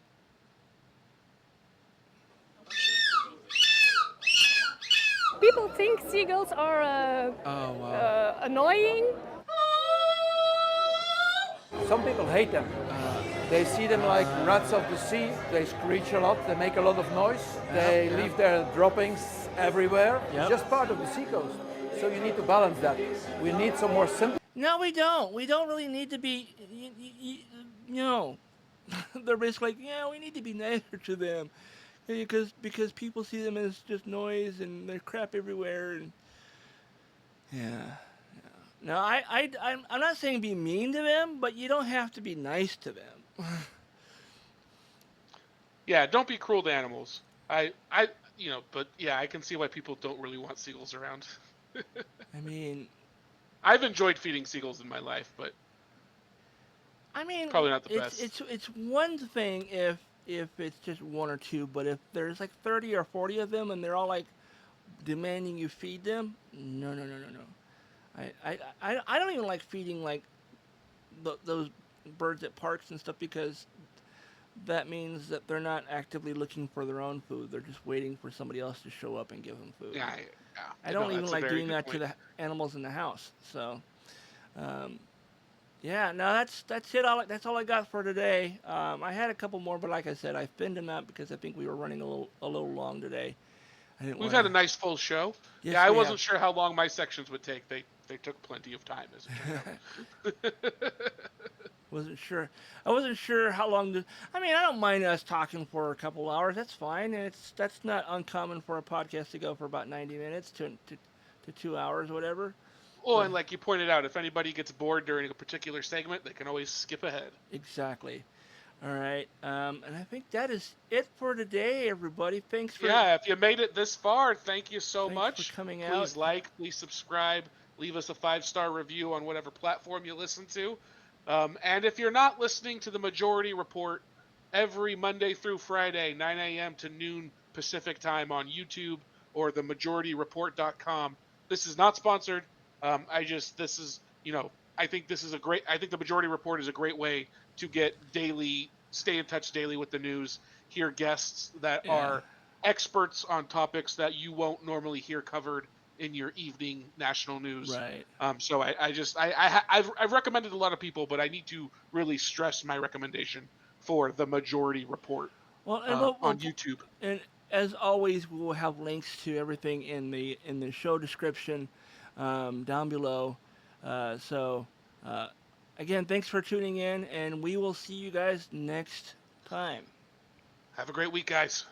Speaker 9: People think seagulls are annoying.
Speaker 10: Some people hate them. They see them like rats of the sea. They screech a lot. They make a lot of noise. They leave their droppings everywhere.
Speaker 1: Yep.
Speaker 10: It's just part of the seacoast. So you need to balance that. We need some more simple.
Speaker 1: No, we don't. We don't really need to be. No, they're basically like, yeah, we need to be nicer to them, because people see them as just noise and they're crap everywhere, and yeah. No, I'm not saying be mean to them, but you don't have to be nice to them.
Speaker 2: Yeah, don't be cruel to animals. But yeah, I can see why people don't really want seagulls around.
Speaker 1: I mean,
Speaker 2: I've enjoyed feeding seagulls in my life, but
Speaker 1: I mean,
Speaker 2: probably not the best.
Speaker 1: It's one thing if it's just one or two, but if there's like 30 or 40 of them and they're all like demanding you feed them, no. I don't even like feeding like those birds at parks and stuff, because that means that they're not actively looking for their own food. They're just waiting for somebody else to show up and give them food.
Speaker 2: Yeah.
Speaker 1: I don't even like doing that to the animals in the house. So, yeah, no, that's it. That's all I got for today. I had a couple more, but like I said, I thinned them out because I think we were running a little long today.
Speaker 2: We've had a nice full show.
Speaker 1: Yes,
Speaker 2: yeah, I wasn't sure how long my sections would take. They took plenty of time, as it turned out.
Speaker 1: I wasn't sure how long. I mean, I don't mind us talking for a couple hours. That's fine, and that's not uncommon for a podcast to go for about 90 minutes to 2 hours, whatever.
Speaker 2: Well, and like you pointed out, if anybody gets bored during a particular segment, they can always skip ahead.
Speaker 1: Exactly. All right, and I think that is it for today, everybody. Thanks for
Speaker 2: if you made it this far, thank you so much
Speaker 1: for coming
Speaker 2: Please
Speaker 1: out.
Speaker 2: like, please subscribe, leave us a 5-star review on whatever platform you listen to. And if you're not listening to the Majority Report every Monday through Friday, 9 a.m. to noon Pacific time on YouTube or themajorityreport.com, this is not sponsored. I think the Majority Report is a great way to stay in touch daily with the news, hear guests that are experts on topics that you won't normally hear covered in your evening national news.
Speaker 1: Right.
Speaker 2: So I've recommended a lot of people, but I need to really stress my recommendation for the Majority Report
Speaker 1: Well, and
Speaker 2: on YouTube.
Speaker 1: And as always, we will have links to everything in the show description down below. Again, thanks for tuning in, and we will see you guys next time.
Speaker 2: Have a great week, guys.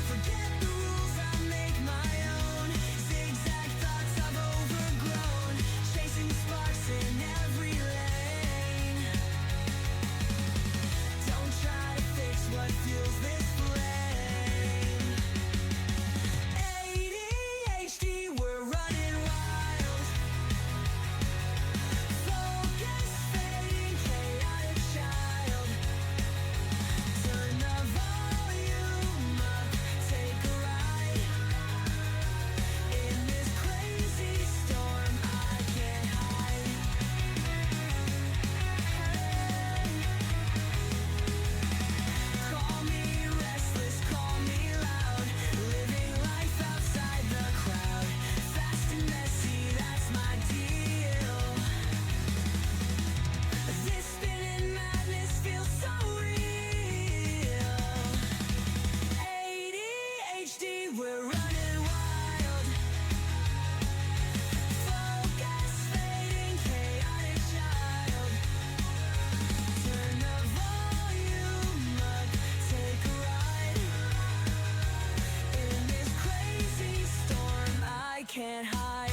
Speaker 3: Forget the rules, I make my own. Zigzag thoughts I've overgrown. Chasing sparks in every lane. Don't try to fix what fuels this flame. ADHD, we're running wild. Focus fading, chaotic child. Turn the volume up, take a ride. In this crazy storm, I can't hide. Call me restless, call me loud. Living life outside the crowd. Fast and messy, that's my deal. This spinning madness feels so real. ADHD, we're running wild. Focus fading, chaotic child. Turn the volume up, take a ride. In this crazy storm, I can't hide.